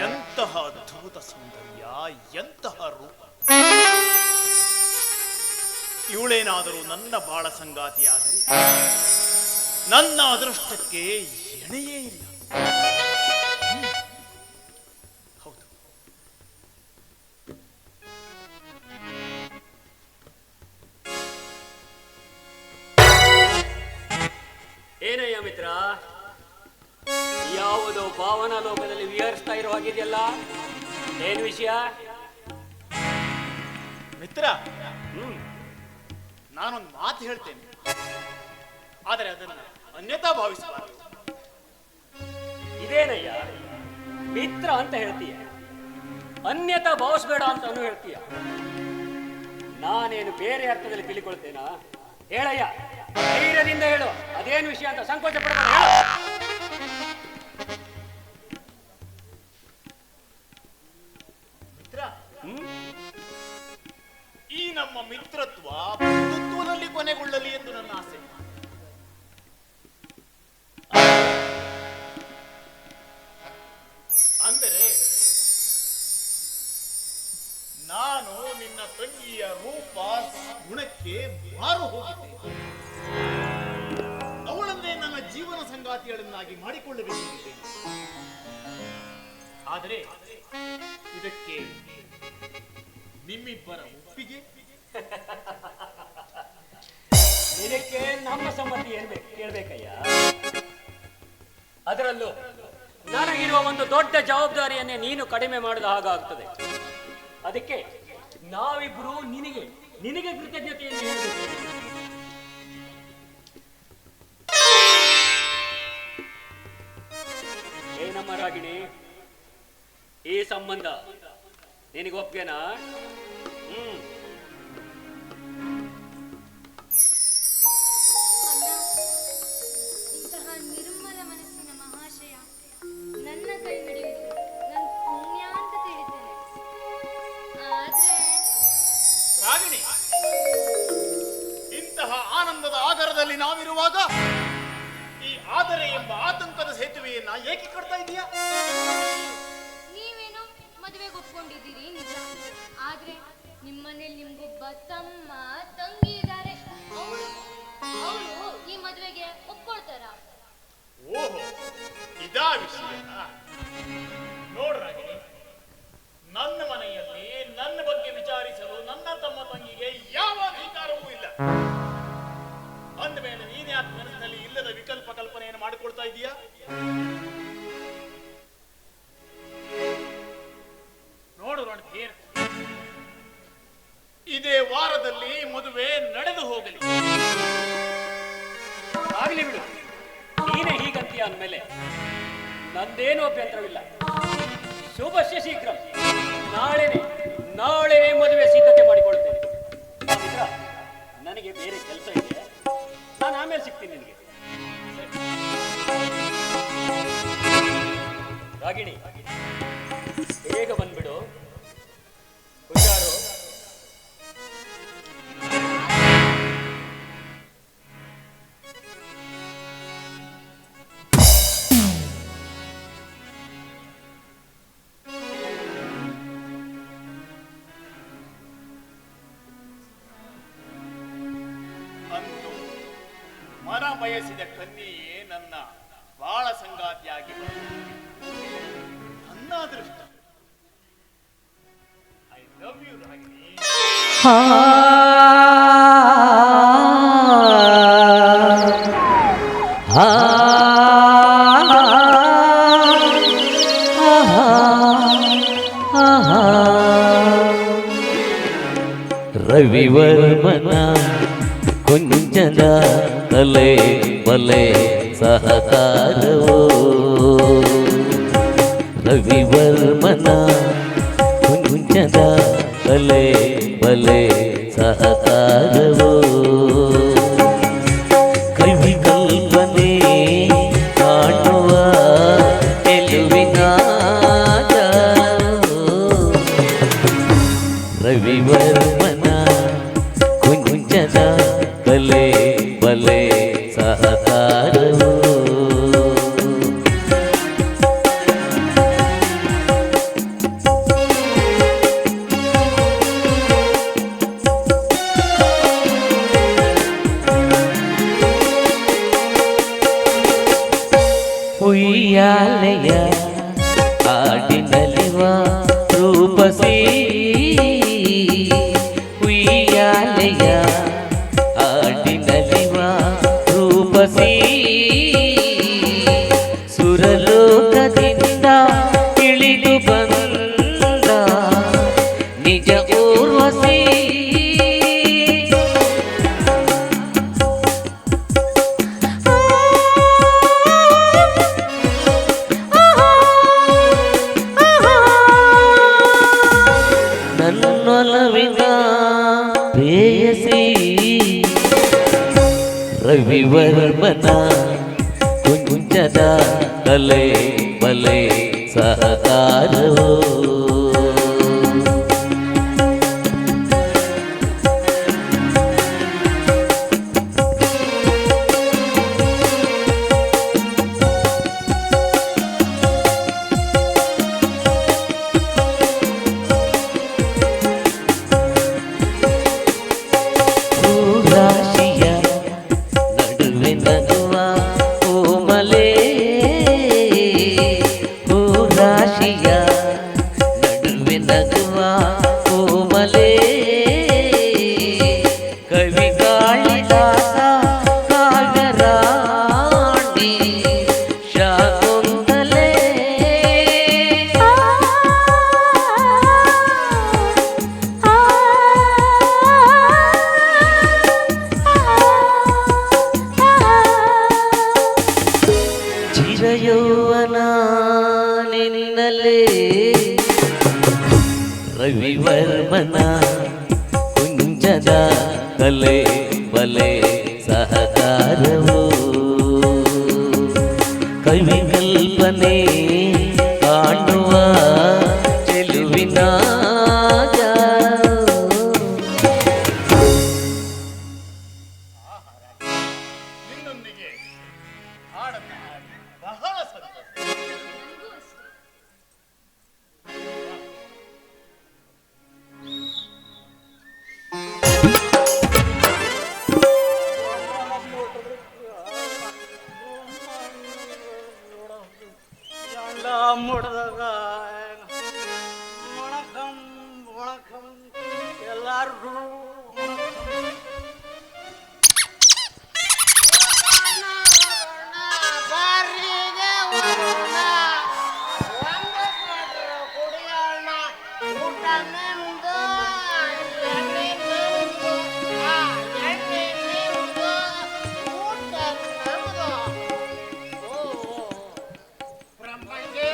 ಎಂತಹ ಅದ್ಭುತ ಸೌಂದರ್ಯ, ಎಂತಹ ರೂಪ! ಇವಳೇನಾದರೂ ನನ್ನ ಬಾಳ ಸಂಗಾತಿಯಾದರೆ ನನ್ನ ಅದೃಷ್ಟಕ್ಕೆ ಎಣೆಯೇ ಇಲ್ಲ. ಹೌದು, ಏನಯ್ಯ ಮಿತ್ರ, ಯಾವುದೋ ಭಾವನಾ ಲೋಕದಲ್ಲಿ ವಿಹರಿಸ್ತಾ ಇರೋ ಹಾಗಿದೆಯಲ್ಲ, ಏನ್ ವಿಷಯ? ಮಿತ್ರ, ನಾನೊಂದು ಮಾತು ಹೇಳ್ತೇನೆ, ಆದರೆ ಅದನ್ನು ಅನ್ಯತಾ ಭಾವಿಸಬಾರದು. ಇದೇನಯ್ಯ ಮಿತ್ರ ಅಂತ ಹೇಳ್ತೀಯ, ಅನ್ಯತಾ ಭಾವಿಸ್ಬೇಡ ಅಂತಾನು ಹೇಳ್ತೀಯ. ನಾನೇನು ಬೇರೆ ಅರ್ಥದಲ್ಲಿ ತಿಳಿಕೊಳ್ತೇನಾ? ಹೇಳಯ್ಯ, ಧೈರ್ಯದಿಂದ ಹೇಳು, ಅದೇನು ವಿಷಯ ಅಂತ ಸಂಕೋಚ ಪಡಬೇಡ, ಹೇಳು. ಮಿತ್ರ, ಈ ನಮ್ಮ ಮಿತ್ರತ್ವ ಬಂಧುತ್ವದಲ್ಲಿ ಕೊನೆಗೊಳ್ಳಲಿ ಎಂದು ನನ್ನ ಆಸೆ. ಅಂದರೆ ನಾನು ನಿನ್ನ ತಂಗಿಯ ರೂಪ ಗುಣಕ್ಕೆ ಮಾರು ಹೋಗಿದ್ದೆ. ಅವಳನ್ನೇ ನನ್ನ ಜೀವನ ಸಂಗಾತಿಗಳನ್ನಾಗಿ ಮಾಡಿಕೊಳ್ಳಬೇಕಿದೆ. ಆದರೆ ಇದಕ್ಕೆ ನಿಮ್ಮಿಬ್ಬರ ಒಪ್ಪಿಗೆ? ಇದಕ್ಕೆ ನಮ್ಮ ಸಮ್ಮತಿ ಕೇಳ್ಬೇಕಯ್ಯ. ಅದರಲ್ಲೂ ನನಗಿರುವ ಒಂದು ದೊಡ್ಡ ಜವಾಬ್ದಾರಿಯನ್ನೇ ನೀನು ಕಡಿಮೆ ಮಾಡಿದ ಹಾಗಾಗ್ತದೆ. ಅದಕ್ಕೆ ನಾವಿಬ್ರು ನಿನಗೆ ಕೃತಜ್ಞತೆಯನ್ನು ಹೇಳಬೇಕು. ಏನಮ್ಮ ರಾಗಿಣಿ, ಈ ಸಂಬಂಧ ನಿನಗೆ ಒಪ್ಗೆನಾ? ಇಂತಹ ನಿರ್ಮಲ ಮನಸ್ಸಿನ ಮಹಾಶಯ ನನ್ನ ಕೈ ಹಿಡಿಯುವುದು ನನ್ನ ಪುಣ್ಯ ಅಂತ ತಿಳಿತೇನೆ. ಆದ್ರೆ ರಾಗಿಣಿ, ಇಂತಹ ಆನಂದದ ಆಗರದಲ್ಲಿ ನಾವಿರುವಾಗ ಈ ಆದರೆ ಎಂಬ ಆತಂಕದ ಸೇತುವೆಯನ್ನ ಏಕೆ ಕಟ್ತಾ ಇದೀಯಾ? ನೀವೇನು ಮದುವೆಗೆ ಒಪ್ಕೊಂಡಿದ್ದೀರಿ ನಿಜ, ಆದ್ರೆ ನಿಮ್ಮನೇಲಿ ನಿಮ್ಗೊಬ್ಬ ತಮ್ಮ ತಂಗಿ ಇದ್ದಾರೆ. ಅವರು ಈ ಮದುವೆಗೆ ಒಪ್ಕೊಳ್ತಾರ? ಓಹೋ, ಇದಾ ವಿಷಯ. ನೋಡ್ರಾಗಿಣಿ, ನನ್ನ ಮನೆಯಲ್ಲಿ ನನ್ನ ಬಗ್ಗೆ ವಿಚಾರಿಸಲು ನನ್ನ ತಮ್ಮ ತಂಗಿಗೆ ಯಾವ ಅಧಿಕಾರವೂ ಇಲ್ಲ. ಅಂದಮೇಲೆ ನೀನೇ ಆ ಮನಸ್ಸಿನಲ್ಲಿ ಇಲ್ಲದ ವಿಕಲ್ಪ ಕಲ್ಪನೆಯನ್ನು ಮಾಡಿಕೊಳ್ತಾ ಇದೀಯಾ? ನೋಡು ರಣಧೀರ್, ಇದೇ ವಾರದಲ್ಲಿ ಮದುವೆ ನಡೆದು ಹೋಗಲಿ. ಆಗ್ಲಿ ಬಿಡು, ನೀನೇ ಹೀಗಂತೀಯ ಅಂದ್ಮೇಲೆ ನಂದೇನು ಅಭ್ಯಂತರವಿಲ್ಲ. ಶುಭಶ್ಯ ಶೀಘ್ರ. ನಾಳೆನೇ ಮದುವೆ ಸಿದ್ಧತೆ ಮಾಡಿಕೊಳ್ತೇನೆ. ಮಿತ್ರ, ನನಗೆ ಬೇರೆ ಕೆಲಸ ಇದೆ, ನಾನು ಆಮೇಲೆ ಸಿಗ್ತೀನಿ ನಿನಗೆ. ರಾಗಿಣಿ, ಬೇಗ ಬಂದ್ಬಿಡು, ಹುಷಾರು. ಅಂತೂ ಮನ ಬಯಸಿದ ಕನ್ಯೆಯೇ ನನ್ನ ಬಾಳ ಸಂಗಾತಿಯಾಗಿ ನನ್ನ ಅದೃಷ್ಟ. I love you Ragini. ರವಿವರ್ಮನ ಕುಂಜದ ಕಲೆ ಬಲೆ ಸಹಕಾರವೋ, ರವಿವರ್ಮನ ಕುಂಜದ ಕಲೆ ಬಲೆ ಸಹಕಾರವೋ, ಕವಿ ಕಲ್ಪನೆ ಕಾಣುವ ಗೆಲುವಿನ ರವಿವರ್ಮನ ಕುಂಜದ ಕಲೆ ಬಲೆ ಸಹಕಾರವೋ. ಉಯ್ಯಾಲೆಯ ಹಾಡಿನಲಿವ ರೂಪಸಿ ಉಯ್ಯಾಲೆಯ ಹಾಡಿನಲಿವ ರೂಪಸಿ ಸುರಲೋಕದಿಂದ ಇಳಿದು ಬಂದ ನಿಜ ಊರ್ವಶಿ ನನ್ನೊಲವಿನ ಪ್ರೇಯಸಿ ರವಿವರ್ಮನ ಕುಂಜದ ಕಲೆ ಬಲೆ ಸಹಕಾರವೋ ರಾಶಿಯ ನಡುವೆ ನಗುವ ಕೋಮಲೆ ರಾಶಿಯ ನಡುವೆ ನಗುವ ಕೋಮಲೆ ಕವಿ ಕಾಳಿದಾಸ ಕಾವ್ಯರಾಣಿ ಶಾಕುಂತಲೆ ಚಿರಯೌವನ ನಿನ್ನಲೆ ರವಿವರ್ಮನ ಕುಂಜದ ಕಲೆ ಬಲೆ ಸಹಕಾರವು ಕವಿ ಕಲ್ಪನೆ ಕಾಣುವ ಚೆಲುವಿನ ನಿನ್ನೊಂದಿಗೆ ಹಾಡನ್ನ ಹಾಡಿ ಬಹಳ ಸಂತೋಷ. ನನಗೂ ಅಷ್ಟೇ. ಮುಡ್ದಾಗ ವಣಕಂ ವಣಕಂ ಎಲ್ಲಾರು ಬಾರಿಗೆ ಒಂದು ಕುಡಿಯೋಣ ಊಟ ನಿಮ್ದು ಎಣ್ಣೆ ನಿಮ್ದು ಎಣ್ಣೆ ನಿಮ್ದು ಊಟ ನಮ್ದು ಬ್ರಹ್ಮಂಗೆ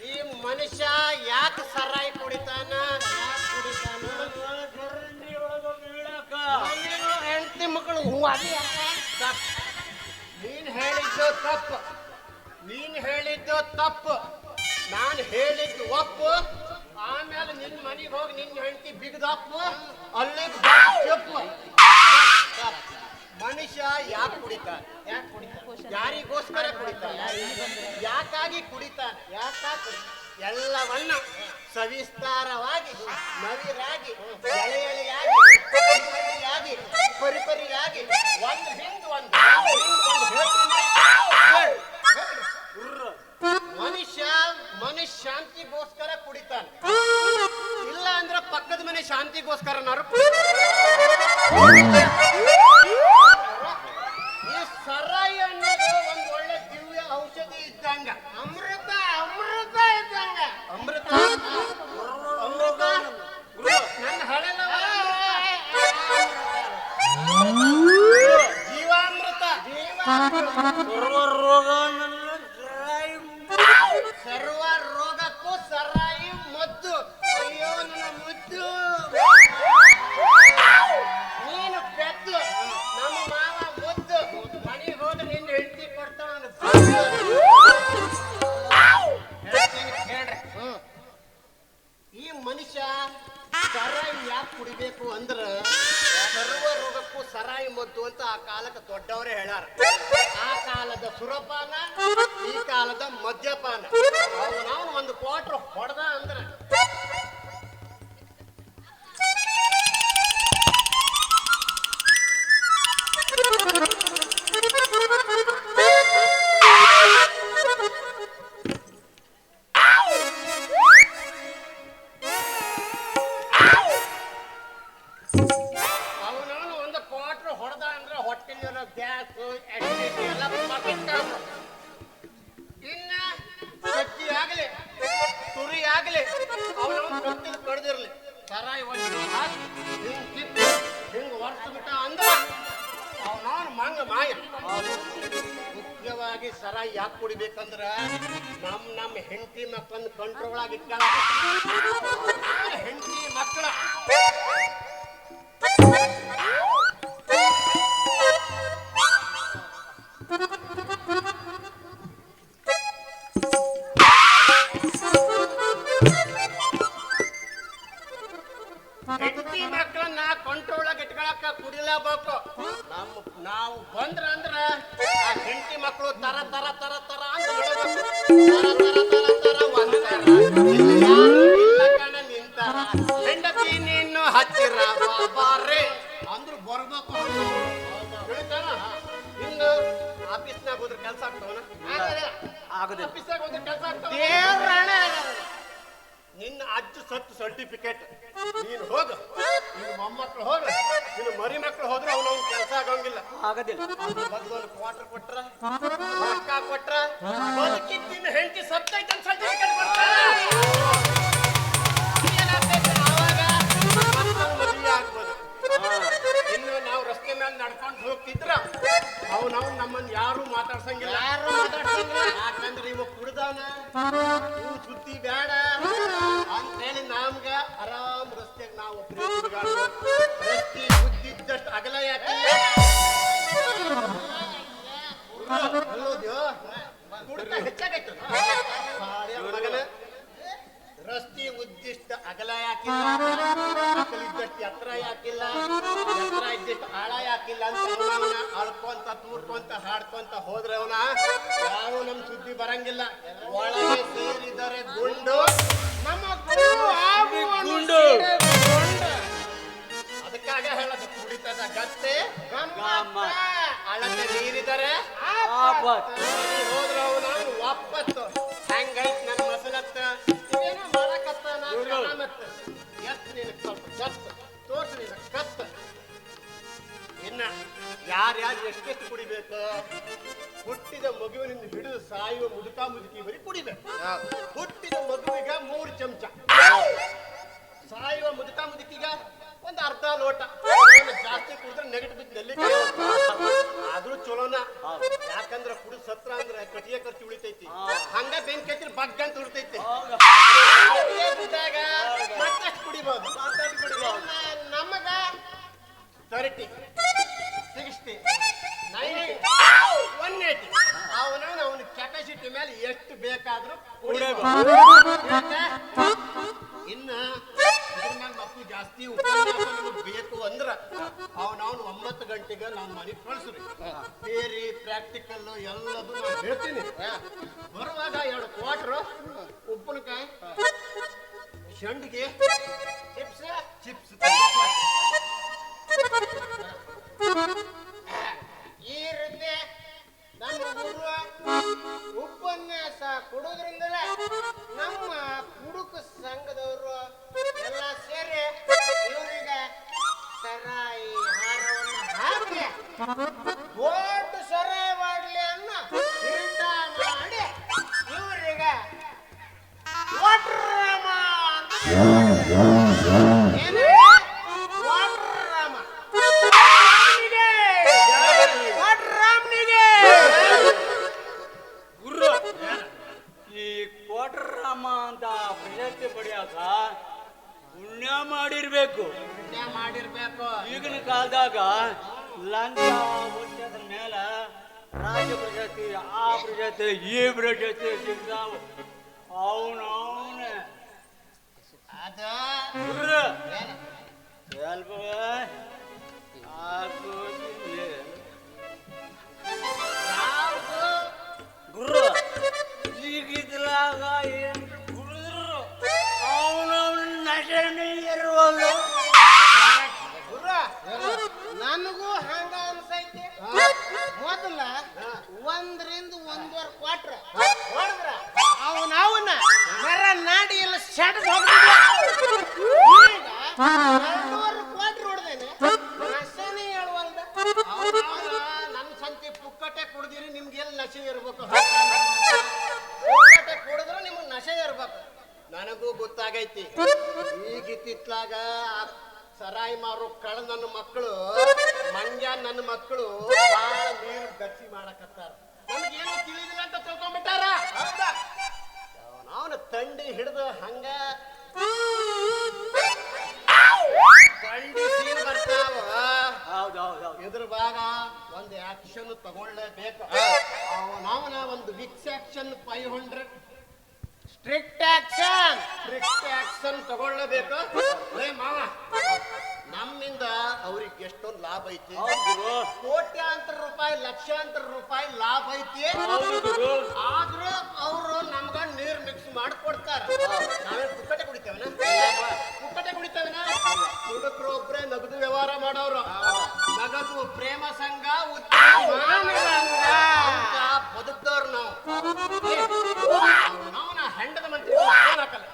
ಈ ಮನುಷ್ಯ ಯಾಕೆ ಸರಾಯಿ ಕುಡಿತಾನ ಹೆಂಡತಿ ಮಕ್ಕಳು ನೀನ್ ಹೇಳಿದ್ದು ತಪ್ಪು ನಾನು ಹೇಳಿದ್ದು ಒಪ್ಪು ಆಮೇಲೆ ನಿನ್ ಮನೆಗೆ ಹೋಗಿ ನಿನ್ನ ಹೆಂಡತಿ ಬಿಗದಪ್ಪು ಅಲ್ಲಿ ಚಪ್ಪು ಮನುಷ್ಯ ಯಾಕೆ ಕುಡಿತಾನೆ ಯಾರಿಗೋಸ್ಕರ ಕುಡಿತಾನೆ ಯಾಕಾಗಿ ಕುಡಿತಾನೆ ಎಲ್ಲವನ್ನ ಸವಿಸ್ತಾರವಾಗಿ ನವಿರಾಗಿ ಎಳೆ ಎಳೆಯಾಗಿ ಪರಿಪರಿಯಾಗಿ ಒಂದು ಹಿಂದ್ ಒಂದು ಮನುಷ್ಯ ಶಾಂತಿಗೋಸ್ಕರ ಕುಡಿತಾನೆ ಇಲ್ಲ ಅಂದ್ರೆ ಪಕ್ಕದ ಮನೆ ಶಾಂತಿಗೋಸ್ಕರ ಈ ಸರಾಯಿ ಅನ್ನೋದು ಒಂದು ಒಳ್ಳೆ ದಿವ್ಯ ಔಷಧಿ ಇದ್ದಂಗ ಅಮೃತ ಇದ್ದಂಗ ಅಮೃತ ಮನುಷ್ಯ ಸರಾಯಿ ಯಾಕೆ ಕುಡಿಬೇಕು ಅಂದ್ರ ಸರ್ವ ರೋಗಕ್ಕೂ ಸರಾಯಿ ಮದ್ದು ಅಂತ ಆ ಕಾಲಕ್ಕೆ ದೊಡ್ಡವರೇ ಹೇಳ್ಯಾರ. ಆ ಕಾಲದ ಸುರಪಾನ, ಈ ಕಾಲದ ಮದ್ಯಪಾನ. ಅವನವನು ಒಂದು ಕ್ವಾರ್ಟರ್ ಹೊಡೆದ ಅಂದ್ರ ಹೊಟ್ಟೆಲಿರೋ ಗ್ಯಾಸ್ ಅಸಿಡಿಟಿ ಎಲ್ಲ ಇನ್ನ ಶಕ್ತಿ ಆಗಲಿ ತುರಿ ಆಗಲಿ ಅವನವನ್ ಕಟ್ಟಿಲ್ ಕಡ್ದಿರ್ಲಿ ಸರಾಯಿ ಒಂದು ಹಿಂಗ ವರ್ಷಬಿಟ್ಟ ಅಂದ್ರ ಅವನವನ್ ಮಂಗ ಮಾಯ. ಮುಖ್ಯವಾಗಿ ಸರಾಯಿ ಯಾಕೆ ಕುಡಿಬೇಕಂದ್ರ ನಮ್ಮ ಹೆಂಡತಿ ಮಕ್ಕಳನ್ನ ಕಂಟ್ರೋಲ್ ಆಗಿ ಇಟ್ಟ ಹೆಂಡತಿ ಮಕ್ಕಳ ಹೆಂಡತಿ ಮಕ್ಕಳನ್ನ ಕಂಟ್ರೋಲ್ ಆಗಿ ಇಟ್ಕೊಳಕ ಕುಡಿಲೇಬೇಕು. ನಾವು ಬಂದ್ರ ಅಂದ್ರ ಆ ಹೆಂಡತಿ ಮಕ್ಕಳು ತರ ತರ ತರ ತರ ಅಂತ ನಿಂತಾರ. ಹೆಂಡತಿ ನೀನು ಹಚ್ಚಿರ ಬಾಬಾರೇ ಅಂದ್ರು ಬರ್ಬೇಕು. ಇನ್ನು ಆಫೀಸ್ನಾಗ ಹೋದ್ರ ಕೆಲ್ಸ ಆಗ್ತಾವನ ಆಫೀಸ್ನಾಗ ಹೋದ್ರ ಕೆಲ್ಸ ಆಗ್ತಾವ. ನಿನ್ನ ಅಜ್ಜು ಸತ್ತು ಸರ್ಟಿಫಿಕೇಟ್ ನೀನು ಹೋಗ, ನಿನ್ನ ಮೊಮ್ಮಕ್ಳು ಹೋಗ, ನಿನ್ನ ಮರಿ ಮಕ್ಳು ಹೋದ್ರೆ ಅವನವ್ನ ಕೆಲಸ ಆಗಂಗಿಲ್ಲ. ಬದಲು ಕ್ವಾರ್ಟರ್ ಕೊಟ್ರ ರೊಕ್ಕ ಕೊಟ್ರ ಬದುಕಿದ್ದಿನ ಹೆಂಡತಿ ಸತ್ತೈತೆ ಸರ್ಟಿಫಿಕೇಟ್ ಕೊಡ್ತಾರ. ಅವಾಗ ಮದುವೆ ಆಗ್ಬೋದು. ಇನ್ನು ನಾವು ರಸ್ತೆ ಮೇಲೆ ನಡ್ಕೊಂಡು ಹೋಗ್ತಿದ್ರ ನಾವು ನಮ್ಮನ್ನ ಯಾರು ಮಾತಾಡ್ಸಂಗಿಲ್ಲ. ಯಾಕಂದ್ರೆ ಇವ ಕುಡ್ದಾನ, ಇವ್ ಸುದ್ದಿ ಬೇಡ ಅಂತೇಳಿ ನಮ್ಗ ಆರಾಮ್ ರಸ್ತೆಗೆ ನಾವು ರಸ್ತೆ ಬುದ್ಧಿದ್ದಷ್ಟು ಅಗಲ ಯಾಕಿಲ್ಲ ಹೆಚ್ಚಾಗೈತ ಮಗನ. ರಸ್ತೆ ಉದ್ದಿಷ್ಟ ಅಗಲ ಯಾಕಿಲ್ಲ, ಅಗಲಿದ್ದಷ್ಟು ಎತ್ತರ ಯಾಕಿಲ್ಲ, ಎತ್ತರ ಇದ್ದಷ್ಟು ಆಳ ಯಾಕಿಲ್ಲ ಅಂತ ಅವನ ಅಳ್ಕೊಂತ ತೂರ್ಕೊಂತ ಹಾಡ್ಕೊಂತ ಹೋದ್ರೆ ಅವನ ಯಾರು ನಮ್ ಸುದ್ದಿ ಬರಂಗಿಲ್ಲ. ಒಳಗೆ ಸೇರಿದರೆ ಗುಂಡು ನಮ್ಮ ಗುಂಡು. ಅದಕ್ಕಾಗ ಹೇಳೋದು ಕುಡಿತದ ಗತ್ತೆ ಅಳತೆ ನೀರಿದರೆ ಹೋದ್ರ ಅವನ ವಾಪತ್ತು ಹೆಂಗೈತ್ ನನ್ನ ಮಸಲತ್ತ ಏನೋ ಮಾಡಕತ್ತ ಎತ್ ನೀನು ಸ್ವಲ್ಪ ಕತ್ತ ತೋರ್ಸ ನೀನು ಕತ್ತ. ಇನ್ನ ಯಾರ್ಯಾರು ಎಷ್ಟೆಷ್ಟು ಕುಡಿಬೇಕು? ಹುಟ್ಟಿದ ಮಗುವಿನಿಂದ ಹಿಡಿದು ಸಾಯುವ ಮುದುಕ ಮುದುಕಿವರೆಗೆ ಕುಡಿಬೇಕು. ಹುಟ್ಟಿದ ಮಗುವಿಗ 3 ಚಮಚ, ಸಾಯುವ ಮುದುಕ ಮುದುಕಿಗ ಒಂದು ಅರ್ಧ ಲೋಟ. ಜಾಸ್ತಿ ಕುಡಿದ್ರೆ ನೆಗಟಿವ್ ಬಿದ್ದು ನೆಲ್ಲಿಕಾಯಿ ಆದ್ರೂ ಚಲೋನ. ಯಾಕಂದ್ರ ಕುಡಿದು ಸತ್ರ ಅಂದ್ರೆ ಕಟಿಗೆ ಖರ್ಚು ಉಳಿತೈತಿ. ಹಂಗ ಬೆಂಕಿ ಹತ್ತಿರ ಬಗ್ ಅಂತ ಉಳಿತೈತಿ. ಮತ್ತಷ್ಟು ಕುಡಿಬಹುದು. ನಮಗ 30, 60, 90, 180 ಅವನ ಕೆಪಾಸಿಟಿ ಮೇಲೆ ಎಷ್ಟು ಬೇಕಾದ್ರೂ ಕುಡಿಬಹುದು. ಇನ್ನ ಮಕ್ಕಳು ಜಾಸ್ತಿ ಉಪನ್ಯಾಸ ಬೇಕು ಅಂದ್ರ ಅವನವನು 9 ಗಂಟೆಗೆ ನಾವು ಮನೆಗೆ ಕಳ್ಸ್ರಿ. ಬೇರೆ ಪ್ರಾಕ್ಟಿಕಲ್ ಎಲ್ಲದೂ ನಾನು ಹೇಳ್ತೀನಿ. ಬರುವಾಗ 2 ಕ್ವಾರ್ಟರ್ ಉಪ್ಪಿನಕಾಯಿ, ಶಂಡಿಗೆ, ಚಿಪ್ಸ್ ಈ ರೀತಿ ನಮ್ಮ ಊರು ಉಪನ್ಯಾಸ ಕೊಡೋದ್ರಿಂದಲೇ ನಮ್ಮ ಕುಡುಕ ಸಂಘದವರು ಎಲ್ಲ ಸೇರಿ ಇವರಿಗೆ ಸರಾಯಿ ಹಾರವನ್ನು ಹಾಕಿ ಓಟು ಸರಾಯಿ ಮಾಡ್ಲಿ ಅನ್ನೋ ತೀರ್ಮಾನ ಮಾಡಿ ಇವರಿಗೆ ವಾಟ್ರಾಮ ಅಂತ ಪ್ರಶಸ್ತಿ ಪಡೆಯಾಕ ಪುಣ್ಯ ಮಾಡಿರ್ಬೇಕು. ಈಗಿನ ಕಾಲದಾಗ ಲಂಚ ಹುಚ್ಚದ ಮೇಲೆ ರಾಜ್ಯ ಪ್ರಶಸ್ತಿ, ಆ ಪ್ರಶಸ್ತಿ, ಈ ಪ್ರಶಸ್ತಿ ಸಿಗ್ತಾವ. ಅವನವನ ಅದ ಸ್ವಲ್ಪ ಗುರು ಈಗಿದ್ಲಾಗ ಏನು ಕುಡಿದ್ರು ಅವನವನ ನಟನೆ ಇರುವಲ್ಲ. ನನಗೂ ಹಂಗ ಅನ್ಸೈತಿ. ಮೊದಲ 1-1.5 ಕ್ವಾಟ್ರ ಹೊಡೆದ್ರ ಅವನ ನರ ನಾಡಿ ಎಲ್ಲ ಸೆಡ್ದು ಹೋಗ್ತಿದ್ದ. ಈಗ 2 ಕ್ವಾಟ್ರ್ ಹೊಡೆದೇನೆ ನಶೆನೇ ಹೇಳುವಲ್ದ. ನನ್ನ ಸಂತಿ ಪುಕ್ಕಟೆ ಕುಡ್ದಿರಿ, ನಿಮ್ಗೆ ಎಲ್ಲಿ ನಶೆ ಇರ್ಬೇಕು? ಪುಕ್ಕಟೆ ಕುಡಿದ್ರೆ ನಿಮ್ಗೆ ನಶೆ ಇರ್ಬೇಕು. ನನಗೂ ಗೊತ್ತಾಗೈತಿ. ಈಗಿತ್ತಿತ್ಲಾಗ ಸರಾಯಿ ಮಾರು ಕಳ ನನ್ನ ಮಕ್ಕಳು, ಮಂಡ್ಯ ನನ್ನ ಮಕ್ಕಳು ಬಾಳ ನೀರು ಗಚ್ಚಿ ಮಾಡಕತ್ತಾರ. ನಮಗೇನು ತಿಳಿದಿಲ್ಲ ಅಂತ ತಿಳ್ಕೊಂಡ್ಬಿಟ್ಟಾರ. ಅವನ ತಂಡಿ ಹಿಡಿದು ಹಂಗ ತಂಡಿ ಸೀನ್ ಬರ್ತಾವ. ಇದ್ರ ಭಾಗ ಒಂದು ಆಕ್ಷನ್ ತಗೊಳ್ಳೇಬೇಕು. ಅವನ ಒಂದು ವಿಕ್ಸ್ ಆಕ್ಷನ್ 500 ಸ್ಟ್ರಿಕ್ಟ್ ಆಕ್ಷನ್ ತಗೊಳ್ಳೇಬೇಕು. ಮಾವ, ನಮ್ಮಿಂದ ಅವ್ರಿಗೆ ಎಷ್ಟೊಂದು ಲಾಭ ಐತಿ. ಕೋಟ್ಯಾಂತರ ರೂಪಾಯಿ, ಲಕ್ಷಾಂತರ ರೂಪಾಯಿ ಲಾಭ ಐತಿ. ಆದ್ರೂ ಅವರು ನಮ್ಗ ನೀರ್ ಮಿಕ್ಸ್ ಮಾಡಿಕೊಡ್ತಾರ. ನಾವೇ ಪುಕ್ಕಟೆ ಕುಡಿತೇವನ? ಪುಕ್ಕಟೆ ಕುಡಿತೇವನ? ಹುಡುಗರು ಒಬ್ರೆ ನಗದು ವ್ಯವಹಾರ ಮಾಡೋರು. ನಗದು ಪ್ರೇಮ ಸಂಘ ಬದುಕ್ದವ್ರು ನಾವು. ನಾವನ ಹೆಂಡದ ಮಂತ್ರಿ ಹಾಕಲ್ಲ.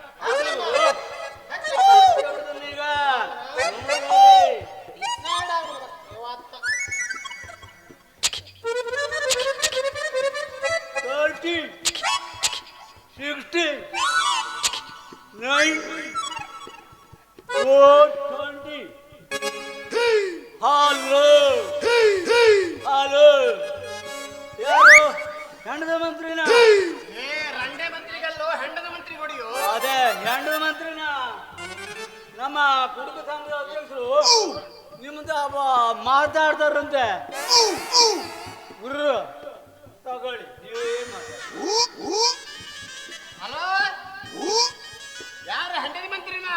ಯಾರು ಹೆಂಡದ ಮಂತ್ರಿನ? ರಂಡೆ ಮಂತ್ರಿಗಲ್ಲೋ, ಹೆಂಡದ ಮಂತ್ರಿ ಹೊಡಿಯೋ. ಅದೇ ಹೆಂಡದ ಮಂತ್ರಿನ. ನಮ್ಮ ಕುಟುಂಬ ಸಂಘದ ಅಧ್ಯಕ್ಷರು ನಿಮ್ದು ಮಾತಾಡ್ತಾರಂತೆ. ಗುರು ತಗೊಳ್ಳಿ, ನೀವೇನ್ ಮಾತಾಡ್ತೀರಿ? ಹಲೋ, ಯಾರು ಹೆಂಡದ ಮಂತ್ರಿನ?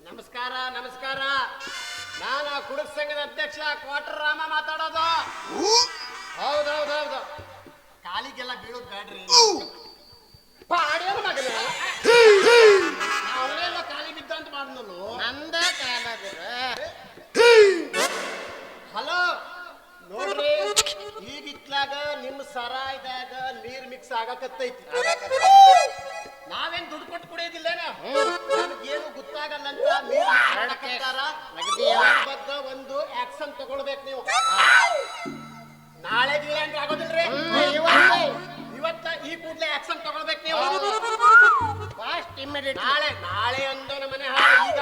ನಮಸ್ಕಾರ ನಮಸ್ಕಾರ. ನಾನು ಕುಡುಕ ಸಂಘದ ಅಧ್ಯಕ್ಷ ಕ್ವಾರ್ಟರ್ ರಾಮ ಮಾತಾಡೋದು. ಹೌದೌದೌದು. ಕಾಲಿಗೆಲ್ಲ ಬೀಳೋದು ಬೇಡ್ರಿ. ಅವಳೆಲ್ಲ ಕಾಲಿ ಬಿದ್ದ ಅಂತ ಮಾಡಿದ್ನಲ್ಲೂ ನಂದ ಕಾಲಾಗಿರ. ಹಲೋ ನೋಡ್ರಿ, ಈಗಿತ್ಲಾಗ ನಿಮ್ಮ ಸರಾಯ್ದಾಗ ನೀರ್ ಮಿಕ್ಸ್ ಆಗಕತ್ತೈತಿ. ನಾವೇನ್ ದುಡ್ಡು ಕೊಟ್ಟು ಕುಡಿಯೋದಿಲ್ಲೇನ? ನಮ್ಗೇನು ಗೊತ್ತಾಗಲ್ಲ ಅಂತ ಬಗ್ಗೆ ಒಂದು ಆಕ್ಷನ್ ತಗೊಳ್ಬೇಕು ನೀವು. ನಾಳೆ ಗೀಳೆ ಅಂದ್ರೆ ಆಗೋದಿಲ್ರಿ. ಇವತ್ತ ಈ ಕೂಡಲೇ ಆಕ್ಷನ್ ತಗೊಳ್ಬೇಕು ನೀವು. ನಾಳೆ ಅಂದು ನಮ್ಮ ಮನೆ ಹಾಳು ಈಗ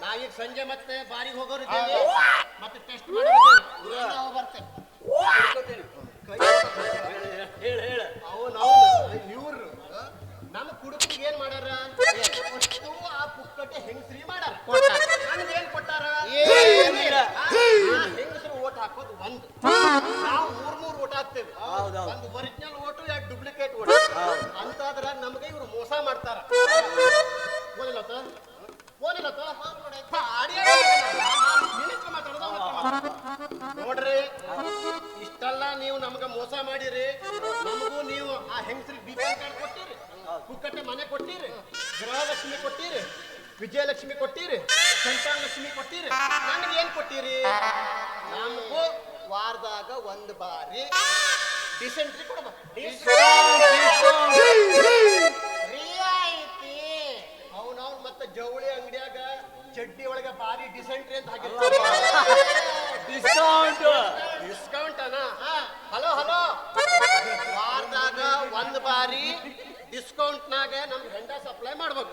ನಾವೀಗ ಸಂಜೆ ಮತ್ತೆ ಬಾರಿಗೆ ಹೋಗೋರಿದ್ದೇವೆ. ಮತ್ತೆ ಟೆಸ್ಟ್ ಮಾಡಿ ಬರ್ತೇವೆ. ಇವ್ರು ನಮ್ಮ ಕುಡುಕಿಗೆ ಏನ್ ಮಾಡ್ಯಾರ? ಆ ಪುಕ್ಕಟೆ ಹೆಂಗಸ್ರಿ ಮಾಡ್ಯಾರ. ನಮ್ಗೇನ್ ಕೊಟ್ಟಾರ? ಹೆಂಗಸರು ಓಟ್ ಹಾಕೋದು ಒಂದು. ನಾವು 3 ಓಟ್ ಹಾಕ್ತೇವೆ. ಒಂದು ಒರಿಜಿನಲ್ ಓಟು, 2 ಡೂಪ್ಲಿಕೇಟ್ ಓಟ್. ಅಂತಾದ್ರ ನಮ್ಗೆ ಇವ್ರು ಮೋಸ ಮಾಡ್ತಾರ. ನೋಡ್ರಿ, ಇಷ್ಟೆಲ್ಲ ನೀವು ನಮ್ಗ ಮೋಸ ಮಾಡಿರಿ. ನಮಗೂ ನೀವು ಆ ಹೆಂಗಸ್ರಿಗೆ ಬಿಪಿಎಲ್ ಕಾರ್ಡ್ ಕೊಟ್ಟಿರಿ, ಪುಕ್ಕಟ್ಟೆ ಮನೆ ಕೊಟ್ಟಿರಿ, ಗೃಹಲಕ್ಷ್ಮಿ ಕೊಟ್ಟಿರಿ, ವಿಜಯಲಕ್ಷ್ಮಿ ಕೊಟ್ಟಿರಿ, ಸಂತಾನ ಲಕ್ಷ್ಮಿ ಕೊಟ್ಟಿರಿ. ನನಗೆ ಏನ್ ಕೊಟ್ಟಿರಿ? ನಮಗೂ ವಾರದಾಗ 1 ಬಾರಿ ಡಿಸೆಂಟ್ರಿ ಕೊಡ್ಬೇಕು. ರಿಯಾಯಿತಿ. ಅವನವ್ನು ಮತ್ತೆ ಜವಳಿ ಅಂಗಡಿಯಾಗ ಚಡ್ಡಿ ಒಳಗೆ ಬಾರಿ ಡಿಸೆಂಟ್ರಿ ಅಂತ ಹಾಕಿರ್ತಾರೆ. ಡಿಸ್ಕೌಂಟ್ ಅನ? ಹಲೋ ವಾರದಾಗ 1 ಬಾರಿ ಡಿಸ್ಕೌಂಟ್ನಾಗ ನಮ್ಗೆ ಹೆಂಡ ಸಪ್ಲೈ ಮಾಡ್ಬೇಕು.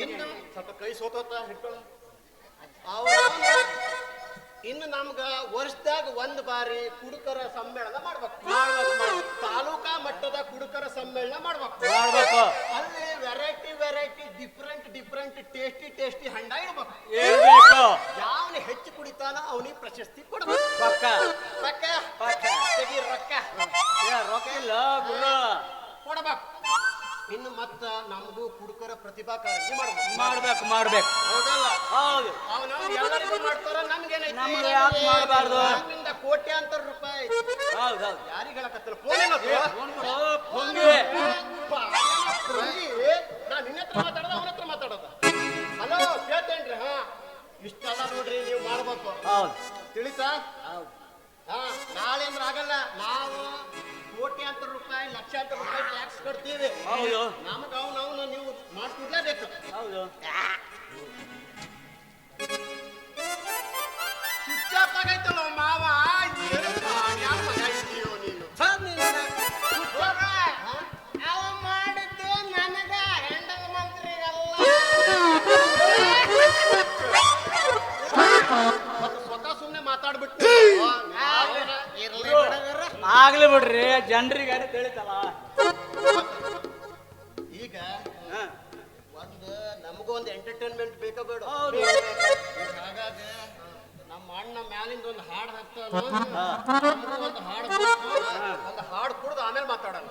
ಇನ್ನು ಸ್ವಲ್ಪ ಕೈ ಸೋತ ಹಿಡ್ಕೊಳ್ಳ. ಇನ್ನು ನಮ್ಗ ವರ್ಷದಾಗ 1 ಬಾರಿ ಕುಡುಕರ ಸಮ್ಮೇಳನ ಮಾಡ್ಬೇಕು. ತಾಲೂಕಾ ಮಟ್ಟದ ಕುಡುಕರ ಸಮ್ಮೇಳನ ಮಾಡ್ಬೇಕು. ಅಲ್ಲಿ ವೆರೈಟಿ ಡಿಫ್ರೆಂಟ್ ಟೇಸ್ಟಿ ಹಂಡ ಇಡ್ಬೇಕು. ಯಾವನ ಹೆಚ್ಚು ಕುಡಿತಾನ ಅವನಿಗೆ ಪ್ರಶಸ್ತಿ ಕೊಡ್ಬೇಕು. ರೊಕ್ಕ ಇಲ್ಲ ಕೊಡ್ಬೇಕು. ಇನ್ನು ಮತ್ತ ನಮಗೂ ಕುಡುಕರ ಪ್ರತಿಭಾ ಕಾರಂಜಿ ಮಾಡ್ಬೇಕು. ಮಾಡ್ಬೇಕು ಹೌದಲ್ಲ? ಹೌದು ಅವನು ಎಲ್ಲರಿಗೂ ಮಾಡ್ತಾರ, ನಮ್ಗೇನೈತಿ? ನಮ್ಗೆ ಯಾಕ್ ಮಾಡ್ಬಾರ್ದು? ನಮ್ಮಿಂದ ಕೋಟ್ಯಾಂತರ ರೂಪಾಯಿ ಹೌದು ಯಾರಿಗೆ ಹೇಳಕತ್ತಿಲ್ಲ? ಫೋನ್ ಏನದು? ನಾನು ನಿನ್ನ ಹತ್ರ ಮಾತಾಡೋದ ಅವನ ಹತ್ರ ಮಾತಾಡೋದ? ಹಲೋ, ಕೇಳ್ತೇನ್ರಿ? ಹಾ, ಇಷ್ಟೆಲ್ಲ ನೋಡ್ರಿ ನೀವು ಮಾಡ್ಬೇಕು, ಹೌದು ತಿಳಿತಾ? ಹಾ, ನಾಳೆ ಅಂದ್ರೆ ಆಗಲ್ಲ. ನಾವು ಕೋಟ್ಯಾಂತರ ರೂಪಾಯಿ ಲಕ್ಷಾಂತರ ರೂಪಾಯಿ ಟ್ಯಾಕ್ಸ್ ಕಟ್ತೀವಿ. ಹೌದು ನಮಗ ಅವನು ನೀವು ಮಾಡ್ಕೊಡ್ಲೇಬೇಕು. ಹೌದು ಸ್ವಿಚ್ ಆಫ್ ಆಗೈತಲ್ಲ ಮಾವ, ಏನು ಯಾರು ಮಗ ಇದ್ದೀಯೋ ನೀನು? ಅವ ಮಾಡಿದ್ದು ನನಗ ಹೆಂಡದ ಮಂತ್ರಿಗಲ್ಲ. ಮತ್ತೆ ಸ್ವತಃ ಸುಮ್ಮನೆ ಮಾತಾಡ್ಬಿಟ್ಟು ಆಗ್ಲಿ ಬಿಡ್ರಿ, ಜನರಿಗೆ ತಿಳಿತಲ್ಲ. ಈಗ ನಮಗೂ ಒಂದು ಎಂಟರ್ಟೈನ್ಮೆಂಟ್ ಬೇಕೋ ಬೇಡ? ಹಾಗಾಗಿ ನಮ್ಮ ಅಣ್ಣ ಮ್ಯಾಲಿಂದ ಒಂದು ಹಾಡು ಹಾಕ್ತಾನ, ಒಂದು ಹಾಡು ಒಂದು ಹಾಡು ಕುಡ್ದು ಆಮೇಲೆ ಮಾತಾಡೋಣ.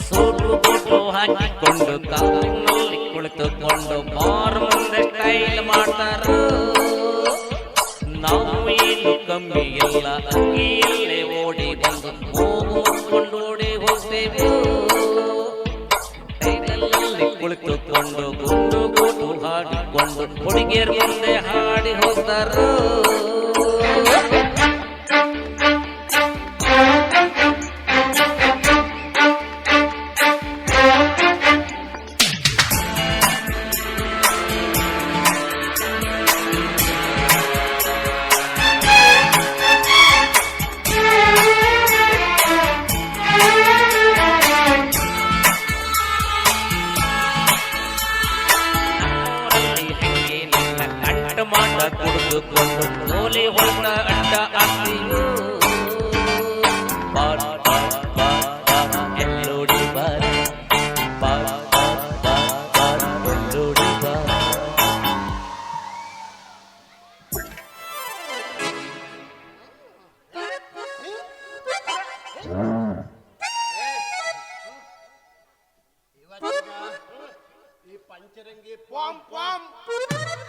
ಸೋಟು ಬೋಟು ಹಾಕಿಕೊಂಡು ಕಾಲಿನಲ್ಲಿ ಕುಳಿತುಕೊಂಡು ಬಾರ್ ಮುಂದೆ ಸ್ಟೈಲ್ ಮಾಡ್ತಾರ. ನಾವು ಏನು ಕಮ್ಮಿ ಇಲ್ಲ, ಅಂಗಿಯಲ್ಲೇ ಓಡಿ ಬಂದು ಹೋಗಿಕೊಂಡು ಓಡಿ ಹೋಗ್ತೇವೆ. ಟೈಲಲ್ಲಿ ಕುಳಿತುಕೊಂಡು ಗುಂಡು ಗೋಟು ಹಾಡಿಕೊಂಡು ಹುಡುಗಿಯರ ಮುಂದೆ ಹಾಡಿ ಹೋಗ್ತಾರ. ಕುಡಿದುಕೊಂಡು ನೋಲಿ ಹೊಡೆದ ಅಡ್ಡ ಆಗ್ತೀವೋ. ಬಾರ್ ಬಾರ್ ಬಾರ್ ಬಾರ್ ಎಲ್ಲೋಡಿ ಬಾರ್, ಬಾರ್ ಬಾರ್ ಬಾರ್ ಬಾರ್ ಎಲ್ಲೋಡಿ ಬಾರ್. ಈ ಪಂಚರಂಗಿ ಪಾಮ್ ಪಾಮ್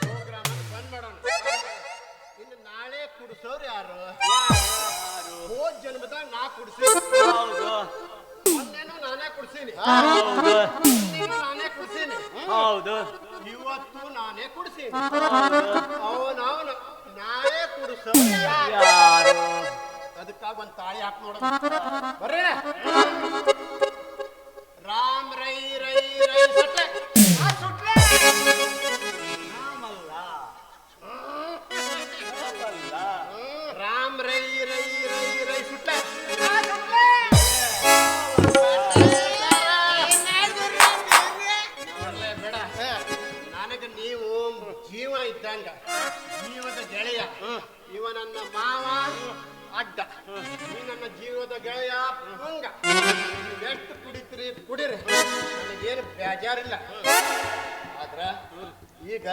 ಪ್ರೋಗ್ರಾಮ್ ಬಂದ್ ಮಾಡೋಣ. ಇನ್ನು ನಾಳೆ ಕುಡಿಸೋರು ಯಾರು? ಹೋದ್ ಜನ್ಮದಾಗ ನಾ ಕುಡಿಸಿ, ಮೊನ್ನೆನೂ ನಾನೇ ಕುಡಿಸೀನಿ, ನಾನೇ ಕುಡಿಸೀನಿ, ಇವತ್ತು ನಾನೇ ಕುಡಿಸೀನಿ. ಅವನವನು ನಾಳೆ ಕುಡಿಸೋರು ಯಾರು? ಅದಕ್ಕಾಗ ಒಂದ್ ತಾಳಿ ಹಾಕಿ ನೋಡ ಬರ್ರಿ. ರಾಮ್ ರೈ ರೈ ರೈ ಸಟ್ಲೆ ಸುಟ್ಲೆ ರಾಮ್ ರೈ ರೈ ರೈ ರೈ ಸುಟ್ಲೆ ಬೇಡ. ನನಗೆ ನೀವು ಜೀವ ಇದ್ದಂಗ, ಜೀವದ ಗೆಳೆಯ. ಇವ ನನ್ನ ಮಾವ ಅಡ್ಡ, ನೀ ನನ್ನ ಜೀವದ ಗೆಳೆಯ ಪುಂಗ. ಎಷ್ಟು ಕುಡಿತೀರಿ ಕುಡಿರಿ, ನನಗೇನು ಬೇಜಾರಿಲ್ಲ. ಆದ್ರ ಈಗ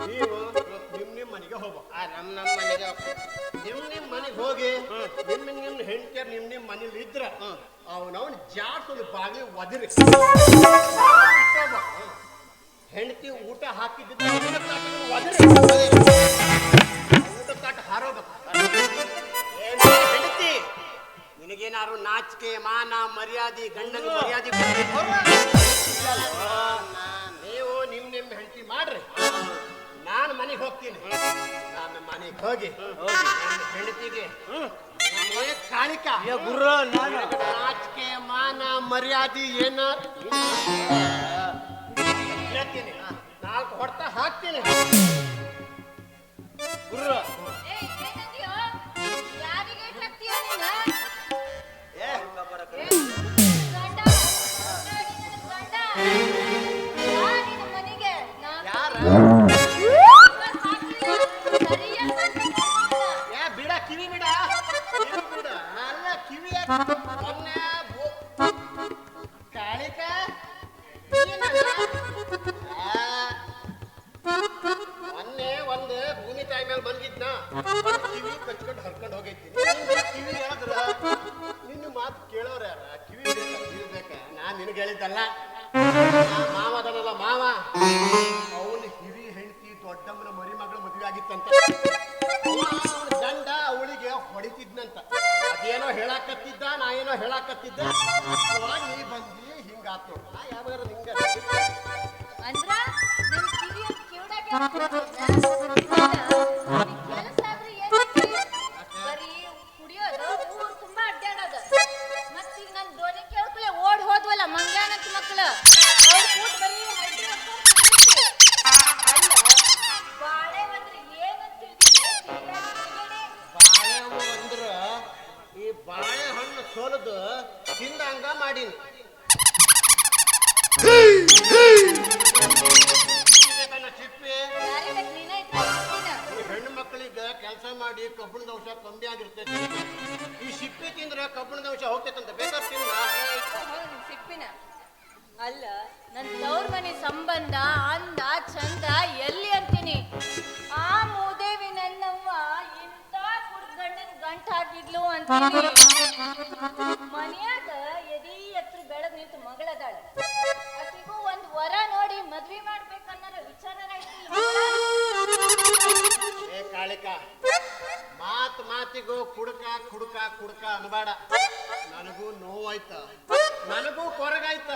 ನೀವು ನಿಮ್ ಮನೆಗೆ ಹೋಗ್ಬೇಕು. ನಮ್ಮ ಮನೆಗೆ ನಿಮ್ ಮನೆಗೆ ಹೋಗಿ ನಿಮ್ ಹೆಂಡತಿಯರ್ ನಿಮ್ ಮನೇಲಿ ಇದ್ರ ಅವನವನ್ ಜಾಸ್ತಿ ಬಾಗಿಲು ಒದರಿ ಹೆಂಡತಿ ಊಟ ಹಾಕಿದ್ದ ಒದರಿ ಊಟ ತಾಟ ಹಾರೋಬೇಕು. ಹೆಂಡತಿ ನಿನಗೇನಾರು ನಾಚಿಕೆ ಮಾನ ಮರ್ಯಾದೆ, ಗಂಡನ ಮರ್ಯಾದೆ ಹೋಗಿ ನನ್ನ ಹೆಂಡತಿಗೆ ಏ ಕಾಳಿಕ ಗುರು ನಾನು ನಾಚಿಕೆ ಮಾನ ಮರ್ಯಾದೆ ಏನ ಹೇಳ್ತೀನಿ, 4 ಹೊಡ್ತ ಹಾಕ್ತೀನಿ. ಗುರು ಏಯ್, ಏನಂದ್ಯೋ? ಯಾರಿಗೆ ಹಾಕ್ತೀಯ ನೀನು? ಏ ಗಂಡ, ನಿನ್ನ ಗಂಡ. ಬಾ ನಿನ್ನ ಮನೆಗೆ. ಯಾರ ಸರಿಯಾಗಿ ಮಾತಾಡು. ಏ ಬಿಡ ಕಿವಿ ಬಿಡ ಕಿವಿ ಬಿಡ ಅಲ್ಲ ಕಿವಿ ಮೊನ್ನೆ ಕಾಳಿಕ ಮೊನ್ನೆ ಒಂದು ಭೂಮಿ ತಾಯಿ ಮೇಲೆ ಬಂದಿದ್ನ ಕಿವಿ ಕಚ್ಕೊಂಡು ಹರ್ಕೊಂಡು ಹೋಗೈತಿ ಕಿವಿ ಹೇಳಿದ್ರ ನಿನ್ನ ಮಾತು ಕೇಳೋರು ಯಾರ ಕಿವಿ ಬೇಕ ನಾನ್ ನಿನಗೆ ಹೇಳಿದ್ದಲ್ಲ ಮಾವದನಲ್ಲ ಮಾವ ಅವನು ಹಿರಿ ಹೆಂಡತಿ ದೊಡ್ಡಮ್ಮನ ಮರಿ ಮಗಳ ಮದುವೆ ಆಗಿತ್ತಂತ ಅವನ ಗಂಡ ಅವಳಿಗೆ ಹೊಡಿತಿದ್ನಂತ ಅದೇನೋ ಹೇಳಾಕತ್ತಿದ್ದ ನಾ ಏನೋ ಹೇಳಾಕತ್ತಿದ್ದ ಅವಾಗ ನೀ ಬಂದಿ ಹಿಂಗಾತ್ ನೋಡು ನಾ ಯಾವಾಗ ಹಿಂಗ ಅಂದ್ರ ನನ್ ಕಿವಿಯ ಕಿವುಡಾಗೆ ಕೆಲಸ ಆದ್ರೆ ಏನೈತಿ? ಬರೀ ಕುಡಿಯೋದು ಊರ್ ತುಂಬಾ ಅಡ್ಡಾಡೋದು ಮತ್ತೀಗ ನನ್ ಧ್ವನಿ ಕೇಳ್ಕಲೆ ಓಡ್ ಹೋದ್ವಲ್ಲ ಮಂಗ್ಯಾನಂತ ಮಕ್ಳು ಅವ್ರ ಕೂತ್ ಬರೀ ಹಡ್ಡಿ ಹೊಡ್ಕೊಂಡ್ ಕುಂದಿರ್ತಿ. ಅಲ್ಲ ಬಾಳೆ ಅಂದ್ರೆ ಏನಂತ ತಿಳಿದಿದೆ? ಬಾಳೆಹಣ್ಣು ಅಂದ್ರ ಈ ಬಾಳೆಹಣ್ಣು ಸೋಲದು ತಿಂದಂಗ ಮಾಡೀನಿ ಚಿಪ್ಪಿ ಯಾರಿಗೆ ನೀನೇ ಇಟ್ಕೊಂಡಿರ್ತೀನ? ಈ ಹೆಣ್ಣು ಮಕ್ಕಳಿಗೆ ಕೆಲಸ ಮಾಡಿ ಕಬ್ಬಿಣದ ಅಂಶ ಕಮ್ಮಿ ಆಗಿರ್ತೈತಿ ಈ ಸಿಪ್ಪಿ ತಿಂದ್ರೆ ಕಬ್ಬಿಣದ ಅಂಶ ಹೋಗ್ತೈತಂತ ಬೇಕಾದ್ರೆ ತಿನ್ನ ಹೌದು, ಸಿಪ್ಪಿನ ಅಲ್ಲ ನನ್ ತವ್ರ ಮನೆ ಸಂಬಂಧ ಅಂದ ಚಂದ ಎಲ್ಲಿ ಅಂತೀನಿ ಆ ಮೂದೇವಿ ನನ್ನವ್ವ ಇಂತ ಕುಡ್ಗಂಡನ್ ಗಂಟ ಹಾಕಿದ್ಲು ಅಂತೀನಿ ಮನ್ಯಾಗ ಎದಿ ಎತ್ರ ಬೆಳೆದ್ ನಿಂತು ಮಗಳದಾಳ ಆಕಿಗೂ ಒಂದ್ ವರ ನೋಡಿ ಮದ್ವಿ ಮಾಡ್ಬೇಕನ್ನೋ ವಿಚಾರ ಏ ಕಾಳಿಕ ಮಾತಿಗೂ ಕುಡ್ಕ ಕುಡ್ಕ ಕುಡ್ಕ ಅನ್ಬೇಡ ನನಗೂ ನೋವಾಯ್ತ ನನಗೂ ಕೊರಗಾಯ್ತ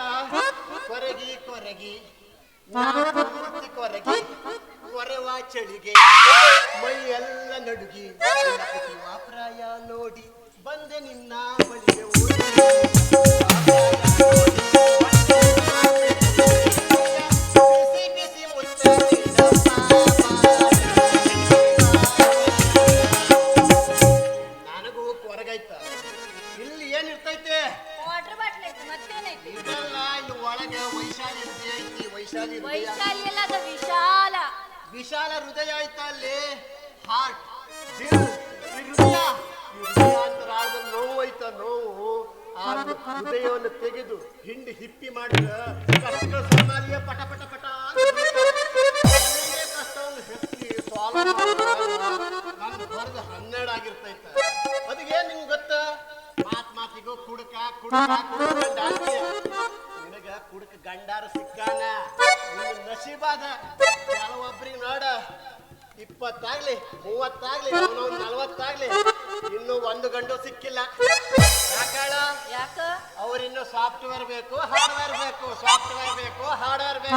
ಕೊರಗಿ ಕೊರಗಿ ಪೂರ್ತಿ ಕೊರಗಿ ಕೊರೆವ ಚಳಿಗೆ ಮೈ ಎಲ್ಲ ನಡುಗಿ ಪ್ರಾಯ ನೋಡಿ ಬಂದೆ ನಿನ್ನ ಬಳಿಗೆ ಬಿಸಿ ಬಿಸಿ ಮುತ್ತ ನನಗೂ ಕೊರಗಾಯ್ತ ಇಲ್ಲಿ ಏನಿರ್ತೈತೆ ವಾಟರ್ ಬಾಟ್ಲ್ ಐತಿ ಮತ್ತೇನೈತಿ ಇದೆಲ್ಲ ಇಲ್ಲಿ ಒಳಗೆ ವೈಶಾಲಿ ಹೃದಯ ಐತಿ ವೈಶಾಲಿ ಹೃದಯ ವೈಶಾಲಿ ಎಲ್ಲ ಅದು ವಿಶಾಲ ವಿಶಾಲ ಹೃದಯ ಆಯ್ತಾ ಅಲ್ಲಿ ಹಾರ್ಟ್ ಹೃದಯ ಅಂತರಾಳದಲ್ಲಿ ನೋವು ಐತಾ ನೋವು ಆ ಹೃದಯವನ್ನು ತೆಗೆದು ಹಿಂಡಿ ಹಿಪ್ಪಿ ಮಾಡಿದ್ರೆ ಕಷ್ಟಗಳ ಸಮಾಲಿಯ ಪಟ ಪಟ ಪಟ ಕಷ್ಟವನ್ನು ಹೆಕ್ಕಿ ನಾನು ಬರೆದು 12 ಆಗಿರ್ತೈತ ಅದಕ್ಕೆ ನಿಂಗೆ ಗೊತ್ತ ಮಾತಿಗೂ ಕುಡ್ಕ ಕುಡ್ಕ ಕುಡ್ಕ ನಿನಗ ಕುಡ್ಕ ಗಂಡಾರ ಸಿಕ್ಕಾನ ನಿನ್ನ ನಸೀಬಾದ ಕೆಲವೊಬ್ರಿಗೆ ನೋಡ 20 ಆಗ್ಲಿ 30 ಆಗ್ಲಿ 40 ಆಗ್ಲಿ ಇನ್ನು ಒಂದು ಗಂಡು ಸಿಕ್ಕಿಲ್ಲ ಯಾಕಾಳ ಯಾಕ ಅವ್ರಿನ್ನು ಸಾಫ್ಟ್ವೇರ್ ಬೇಕು ಹಾರ್ಡ್ವೇರ್ ಬೇಕು ಸಾಫ್ಟ್ವೇರ್ ಬೇಕು ಹಾರ್ಡ್ವೇರ್ ಬೇಕು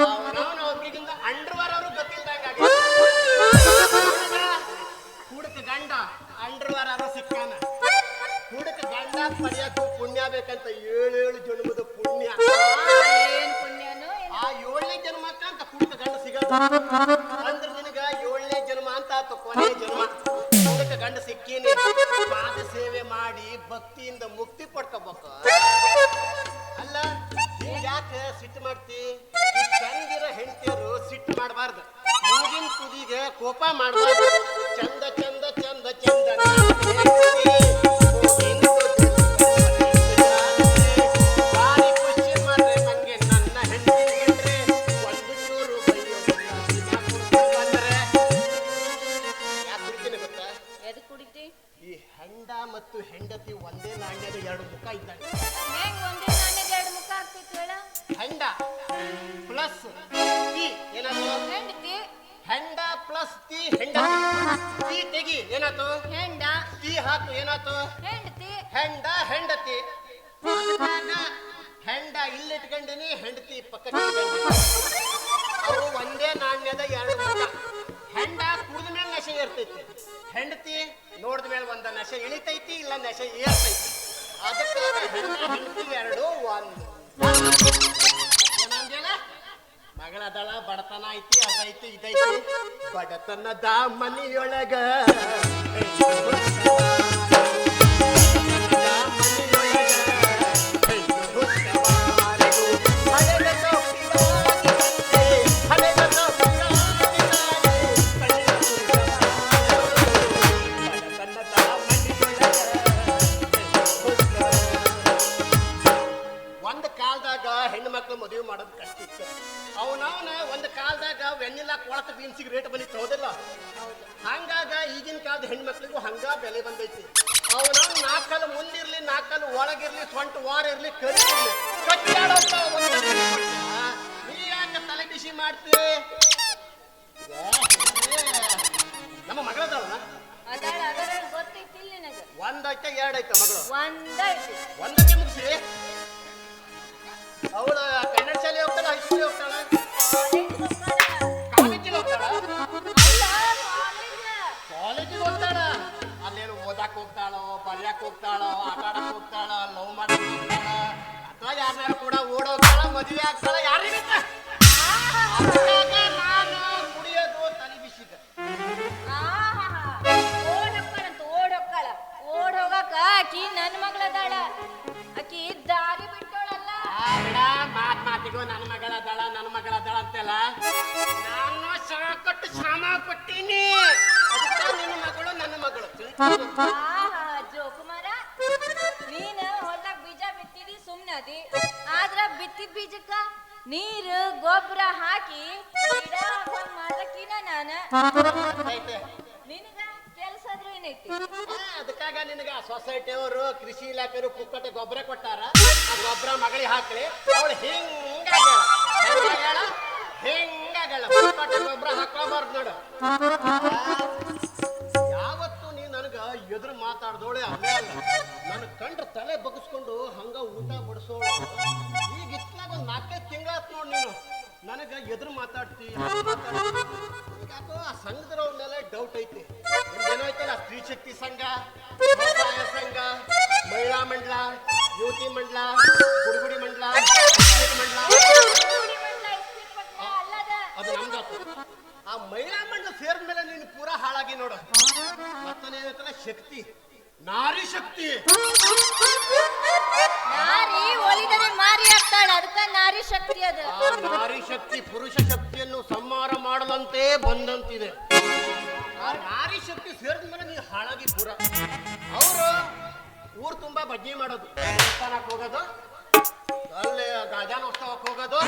ಅವನವನ ಒಬ್ರಿಗಿಂತ ಅಂಡರ್ವೇರ್ ಅವರು ಗೊತ್ತಿಲ್ದಂಗ ಕುಡಕ ಗಂಡ ಅಂಡರ್ವೇರ್ ಅವರು ಸಿಕ್ಕಾನ ಕುಡಕ ಗಂಡ ಪಡೆಯಕ್ಕೂ ಪುಣ್ಯ ಬೇಕಂತ 7 ಜನ್ಮದ ಪುಣ್ಯ ಏನ್ ಪುಣ್ಯನೋ ಆ 7ನೇ ಜನ್ಮಕ್ಕ ಅಂತ ಕುಡಕ ಗಂಡ ಸಿಗಲ್ಲ ಅಂದ್ರೆ ನಿನಗ 7ನೇ ಜನ್ಮ ಅಂತ ಆತು ಕೊನೆ ಜನ್ಮ ಕುಡಕ ಗಂಡ ಸಿಕ್ಕೀನಿ ಪಾದ ಸೇವೆ ಮಾಡಿ ಭಕ್ತಿಯಿಂದ ಮುಕ್ತಿ ಪಡ್ಕೋಬೇಕು ಅಲ್ಲ ಯಾಕೆ ಸಿಟ್ಟು ಮಾಡ್ತಿ ಚಂದಿರೋ ಹೆಂಡತಿಯರು ಸಿಟ್ಟು ಮಾಡಬಾರ್ದು ಮೂಗಿನ ತುದಿಗೆ ಕೋಪ ಮಾಡಬಾರ್ದು ಚಂದ ಚಂದ ಚಂದ ಚಂದ ಭಾರಿ ಖುಷಿ ಮಾಡ್ರೆ ನಂಗೆ ನನ್ನ ಹೆಂಡತಿ ಒಂದು ಚೂರು ಬಂದ್ರೆ ಯಾಕೆ ಕುಡಿತೀನಿ ಗೊತ್ತಾ ಎದಕ್ ಕುಡಿತಿ ಈ ಹೆಂಡ ಮತ್ತು ಹೆಂಡತಿ ಒಂದೇ ನಾಣ್ಯದ 2 ಮುಖ ಇದ್ದಾಗ ಹೆಂಗ್ ಒಂದೇ ನಾಣ್ಯದ 2 ಮುಖ ಆಗ್ತಿತ್ತು ಹೇಳ ಹೆಂಡ ಪ್ಲಸ್ ತಿ ಏನಾಯ್ತು ಹೆಂಡತಿ ಹೆಂಡ ಪ್ಲಸ್ ತಿ ಹೆಂಡತಿ ತಿ ತೆಗಿ ಏನಾಯ್ತು ಹೆಂಡ ತಿ ಹಾಕು ಏನಾಯ್ತು ಹೆಂಡತಿ ಹೆಂಡ ಹೆಂಡತಿ ಅದಕ್ಕಾಗ ಹೆಂಡ ಇಲ್ಲಿಟ್ಕೊಂಡಿನಿ ಹೆಂಡತಿ ಪಕ್ಕಕ್ಕೆ ಇಟ್ಕೊಂಡಿನಿ ಅವು ಒಂದೇ ನಾಣ್ಯದ 2 ಮುಖ ಹೆಂಡ ಕುಡಿದ ಮೇಲೆ ನಶೆ ಇರ್ತೈತಿ ಹೋದ್ಮೇಲೆ ಒಂದ ನಶೆ ಇಳಿತೈತಿ ಇಲ್ಲ ನಶೆ ಏರ್ತೈತಿ. ಅದಕ್ಕೆ ಹೆಂಡತಿ ಎರಡು ಒಂದು ಏನಂದೇನ ಮಗಳದಳ ಬಡತನ ಐತಿ ಅದೈತಿ ಇದೈತಿ ಬಡತನದ ಮನಿಯೊಳಗ ಹೆಣ್ಣು ಮಕ್ಳು ಮದುವೆ ಮಾಡೋದು ಕಷ್ಟ ಇತ್ತು. ಅವನವನ ಒಂದು ಕಾಲದಾಗ ವೆನ್ನಿಲ್ಲ ಕೊಳತ ಬೀನ್ಸಿಗೆ ರೇಟ್ ಬಂದಿತ್ತು ಹೌದಿಲ್ಲ? ಹಂಗಾಗ ಈಗಿನ ಕಾಲದ ಹೆಣ್ಮಕ್ಳಿಗೂ ಹಂಗ ಬೆಲೆ ಬಂದೈತಿ. ಅವನವ್ ನಾಲ್ಕಲ್ಲಿ ಮುಂದಿರ್ಲಿ ನಾಲ್ಕಲ್ಲಿ ಒಳಗಿರ್ಲಿ ಸೊಂಟ ವಾರ ಇರ್ಲಿ ಕರಿರ್ಲಿ ನೀ ಯಾಕೆ ತಲೆ ಬಿಸಿ ಮಾಡ್ತಿ? ನಮ್ಮ ಮಗಳದಲ್ಲ ಒಂದೈತೆ ಎರಡೈತೆ ಮಗಳು ಒಂದಕ್ಕೆ ಮುಗಿಸಿ ಅವಳು ಕನ್ನಡ ಶಾಲೆ ಹೋಗ್ತಾಳ ಹೈಸ್ಕೂಲ್ ಹೋಗ್ತಾಳ ಕಾಲೇಜಿಗೆ ಹೋಗ್ತಾಳ ಕಾಲೇಜಿಗೆ ಹೋಗ್ತಾಳ ಅಲ್ಲೇನು ಓದಾಕ್ ಹೋಗ್ತಾಳೋ ಬರ್ಯಾಕ್ ಹೋಗ್ತಾಳೋ ಆಟ ಆಡಕ್ ಹೋಗ್ತಾಳ ಲವ್ ಮಾಡಕ್ ಹೋಗ್ತಾಳ ಅಥವಾ ಯಾರನ್ನಾರು ಕೂಡ ಓಡೋಗ್ತಾಳ ಮದುವೆ ಆಗ್ತಾಳ ಯಾರಿಗೆ ನಾನು ಕುಡಿಯೋದು ತಲೆ ಬಿಸಿದ ಓಡ್ ಹೋಗಕ ಆಕಿ ನನ್ ಮಗಳದಾಳ ಆಕಿ ದಾರಿ ಬಿಟ್ಟೋಳಲ್ಲ ಮಾತಿಗೂ ನನ್ನ ಮಗಳದಾಳ ಅಂತೆಲ್ಲ ನಾನು ಕೊಟ್ಟು ಶ್ರಮ ಕೊಟ್ಟೀನಿ ನಿನ್ನ ಮಗಳು ನನ್ನ ಮಗಳು ಜೋಕುಮಾರ ನೀನ್ ಹೊಲ್ದಾಗ ಬೀಜ ಬಿತ್ತಿದಿ ಸುಮ್ನೆ ಅದಿ ಆದ್ರ ಬಿತ್ತಿದ ಬೀಜಕ್ಕ ನೀರು ಗೊಬ್ಬರ ಹಾಕಿ ಗಿಡ ಮಾಡಕಿನ ನಾನ ನಿನಗ ಕೆಲ್ಸ ಆದ್ರೂ ಏನೈತಿ ಅದಕ್ಕಾಗ ನಿನಗ ಸೊಸೈಟಿ ಅವರು ಕೃಷಿ ಇಲಾಖೆಯವರು ಪುಕ್ಕಟೆ ಗೊಬ್ಬರ ಕೊಟ್ಟಾರ ಆ ಗೊಬ್ಬರ ಮಗಳಿಗೆ ಹಾಕ್ಲಿ ಅವಳು ಹಿಂಗಾಗಲ್ಲ ಪುಕ್ಕಟೆ ಗೊಬ್ಬರ ಹಾಕೋಬಾರ್ದು ನೋಡು. ಯಾವತ್ತು ನೀ ನನಗ ಎದುರು ಮಾತಾಡ್ದೋಳೆ ಅಲ್ಲೇ ಅಲ್ಲ ನನ್ನ ಕಂಡ್ರ ತಲೆ ಬಗ್ಗಿಸ್ಕೊಂಡು ಹಂಗ ಊಟ ಬಡಿಸೋಳು. ಈಗ ಇತ್ಲಾಗ ಒಂದು 4-5 ತಿಂಗಳಾತ್ ನೋಡ್ ನೀನು ನನಗ ಎದುರು ಮಾತಾಡ್ತಿ ಯಾಕೋ ಆ ಸಂಘದವ್ರ ಮೇಲೆ ಡೌಟ್ ಐತಿ. ಏನೈತಲ್ಲ ಸ್ತ್ರೀ ಶಕ್ತಿ ಸಂಘ, ಸ್ವಸಹಾಯ ಸಂಘ, ಮಹಿಳಾ ಮಂಡಲ, ಯುವತಿ ಮಂಡಲ, ಗುಡುಗುಡಿ ಮಂಡಲ, ಮಂಡಲ ಅದು ನಮ್ದಾತು. ಆ ಮಹಿಳಾ ಮಂಡಲ ಸೇರಿದ ಮೇಲೆ ನೀನು ಪೂರಾ ಹಾಳಾಗಿ ನೋಡ. ಮತ್ತೇನೈತಲ್ಲ ಶಕ್ತಿ, ನಾರಿ ಶಕ್ತಿ. ನಾರಿ ಒಲಿದರೆ ಮಾರಿ ಆಗ್ತಾಳ ಅದಕ್ಕ ನಾರಿ ಶಕ್ತಿ ಅದ. ನಾರಿ ಶಕ್ತಿ ಪುರುಷ ಶಕ್ತಿಯನ್ನು ಸಂಹಾರ ಮಾಡದಂತೆ ಬಂದಂತಿದೆ. ಆ ನಾರಿ ಶಕ್ತಿ ಸೇರಿದ ಮೇಲೆ ನೀನು ಹಾಳಾಗಿ ಪೂರ. ಅವರು ಊರು ತುಂಬಾ ಬಜ್ಜಿ ಮಾಡೋದು, ದೇವಸ್ಥಾನಕ್ಕೆ ಹೋಗೋದು, ಅಲ್ಲೇ ಗಾಜಾನೋತ್ಸವಕ್ಕೆ ಹೋಗೋದು,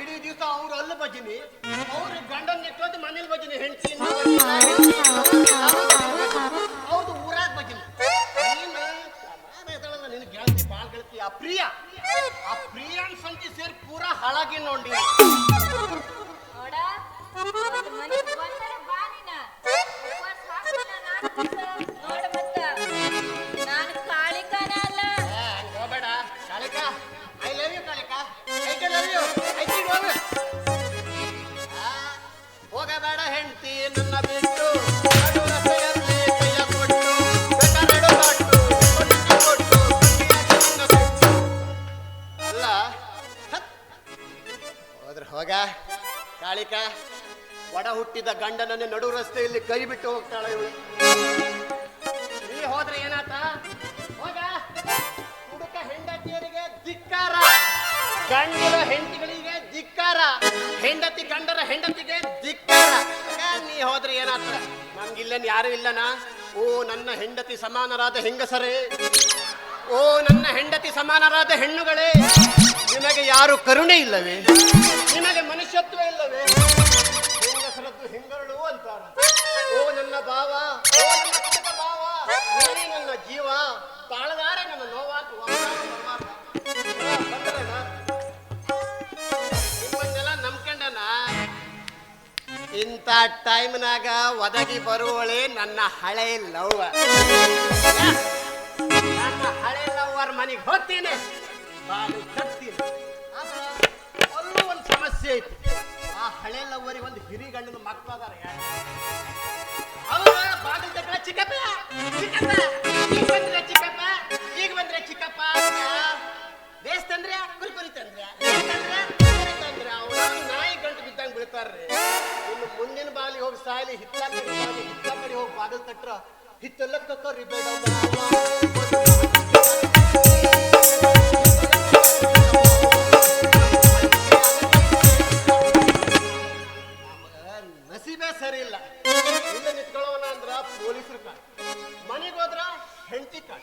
ಇಡೀ ದಿವಸ ಅವ್ರು ಅಲ್ಲಿ ಭಜನಿ, ಅವ್ರು ಗಂಡನ್ ಇಟ್ಟೋದು ಮನೇಲಿ ಭಜನಿ, ಹೆಂಡತಿ ಅವ್ರದ್ದು ಊರಾಗ ಭಜನಿ. ನಿನ್ ಗೆಳತಿ ಬಾಳ್ ಗೆಳತಿ ಆ ಪ್ರಿಯ ಸಂತಿ ಸೇರಿ ಪೂರಾ ಹಾಳಾಗಿ ನೋಡಿ. ನೋಡ ಮನೆಗೆ ಬಂದರೆ ಬಾ ನೀನ ಉಪವಾಸ ಹಾಕ್ತಾನ ನೋಡ ಮತ್ತ ನಾನು ಕಾಳಿಕನ ಅಲ್ಲ. ಹೋಗ್ಬೇಡ Kalika, I love you Kalika, I love you, ಹೋಗಬೇಡ ಹೆಂಡತಿ ನನ್ನ ಬಿಟ್ಟು ಹೋಗ ಕಾಳಿಕ. ಒಡ ಹುಟ್ಟಿದ ಗಂಡನನ್ನು ನಡು ರಸ್ತೆಯಲ್ಲಿ ಕೈ ಬಿಟ್ಟು ಹೋಗ್ತಾಳ ಇವಳು. ನೀ ಹೋದ್ರೆ ಏನಾತ? ಹೋಗ ಹುಡುಕ ಹೆಂಡತಿಯರಿಗೆ ಧಿಕ್ಕಾರ, ಗಂಡರ ಹೆಂಡತಿಗಳಿಗೆ ಧಿಕ್ಕಾರ, ಹೆಂಡತಿ ಗಂಡರ ಹೆಂಡತಿಗೆ ಧಿಕ್ಕಾರ. ನೀ ಹೋದ್ರೆ ಏನಾತ? ನಮ್ಗಿಲ್ಲೇನು ಯಾರು ಇಲ್ಲನಾ? ಓ ನನ್ನ ಹೆಂಡತಿ ಸಮಾನರಾದ ಹೆಂಗಸರೇ, ಓ ನನ್ನ ಹೆಂಡತಿ ಸಮಾನರಾದ ಹೆಣ್ಣುಗಳೇ, ನಿಮಗೆ ಯಾರು ಕರುಣೆ ಇಲ್ಲವೇ? ನಿಮಗೆ ಮನುಷ್ಯತ್ವ ಇಲ್ಲವೇ? ಹೆಂಗಸರದ್ದು ಹಿಂಗರಳು ಅಂತಾರ. ಓ ನನ್ನ ಭಾವ, ಓ ನನ್ನ ಪುಟ್ಟ ಭಾವ, ನೀನೇ ನನ್ನ ಜೀವ, ತಾಳದಾರೆ ನನ್ನ ನೋವಾತು. ನಿಮ್ಮನ್ನೆಲ್ಲ ನಂಬ್ಕೊಂಡನ. ಇಂಥ ಟೈಮ್ನಾಗ ಒದಗಿ ಬರುವಳೆ ನನ್ನ ಹಳೆ ಲವ್. ನನ್ನ ಹಳೆ ಲವ್ವರ್ ಮನೆಗೆ ಹೋಗ್ತೀನಿ, ಬಾಳು ಕಟ್ತೀನಿ. ಅಲ್ಲೂ ಒಂದು ಸಮಸ್ಯೆ ಐತಿ. ಆ ಹಳೆ ಲವ್ವರಿಗೆ ಒಂದು ಹಿರಿ ಗಂಡನ ಮಕ್ಕಳದಾರ. ಅವ್ರ ಬಾಗಿಲು ತಕ್ಕ ಚಿಕ್ಕಪ್ಪ ಚಿಕ್ಕಪ್ಪ ಈಗ ಬಂದ್ರೆ ಚಿಕ್ಕಪ್ಪ ಈಗ ಬಂದ್ರೆ ಚಿಕ್ಕಪ್ಪ ಬೇಸ್ ತಂದ್ರೆ ಕುರ್ಕುರಿ ತಂದ್ರೆ ತಂದ್ರೆ ಅವನ ನಾಯಿ ಗಂಟು ಬಿದ್ದಂಗೆ ಬೀಳ್ತಾರ್ರಿ. ಇನ್ನು ಮುಂದಿನ ಬಾಲಿ ಹೋಗಿ ಸಾಯಲಿ ಹಿತ್ತ ಕಡೆ ಹೋಗಿ ಬಾಗಿಲು ತಟ್ರ ಹಿತ್ತೆಲ್ಲ ಕಕ್ಕರಿ ಬೇಡ ನಸೀಬೇ ಸರಿ ಇಲ್ಲ. ಇಲ್ಲ ನಿಂತ್ಕೊಳ್ಳೋಣ ಅಂದ್ರ ಪೊಲೀಸರು ಕಾಟ, ಮನೆಗೆ ಹೋದ್ರ ಹೆಂಡತಿ ಕಾಟ,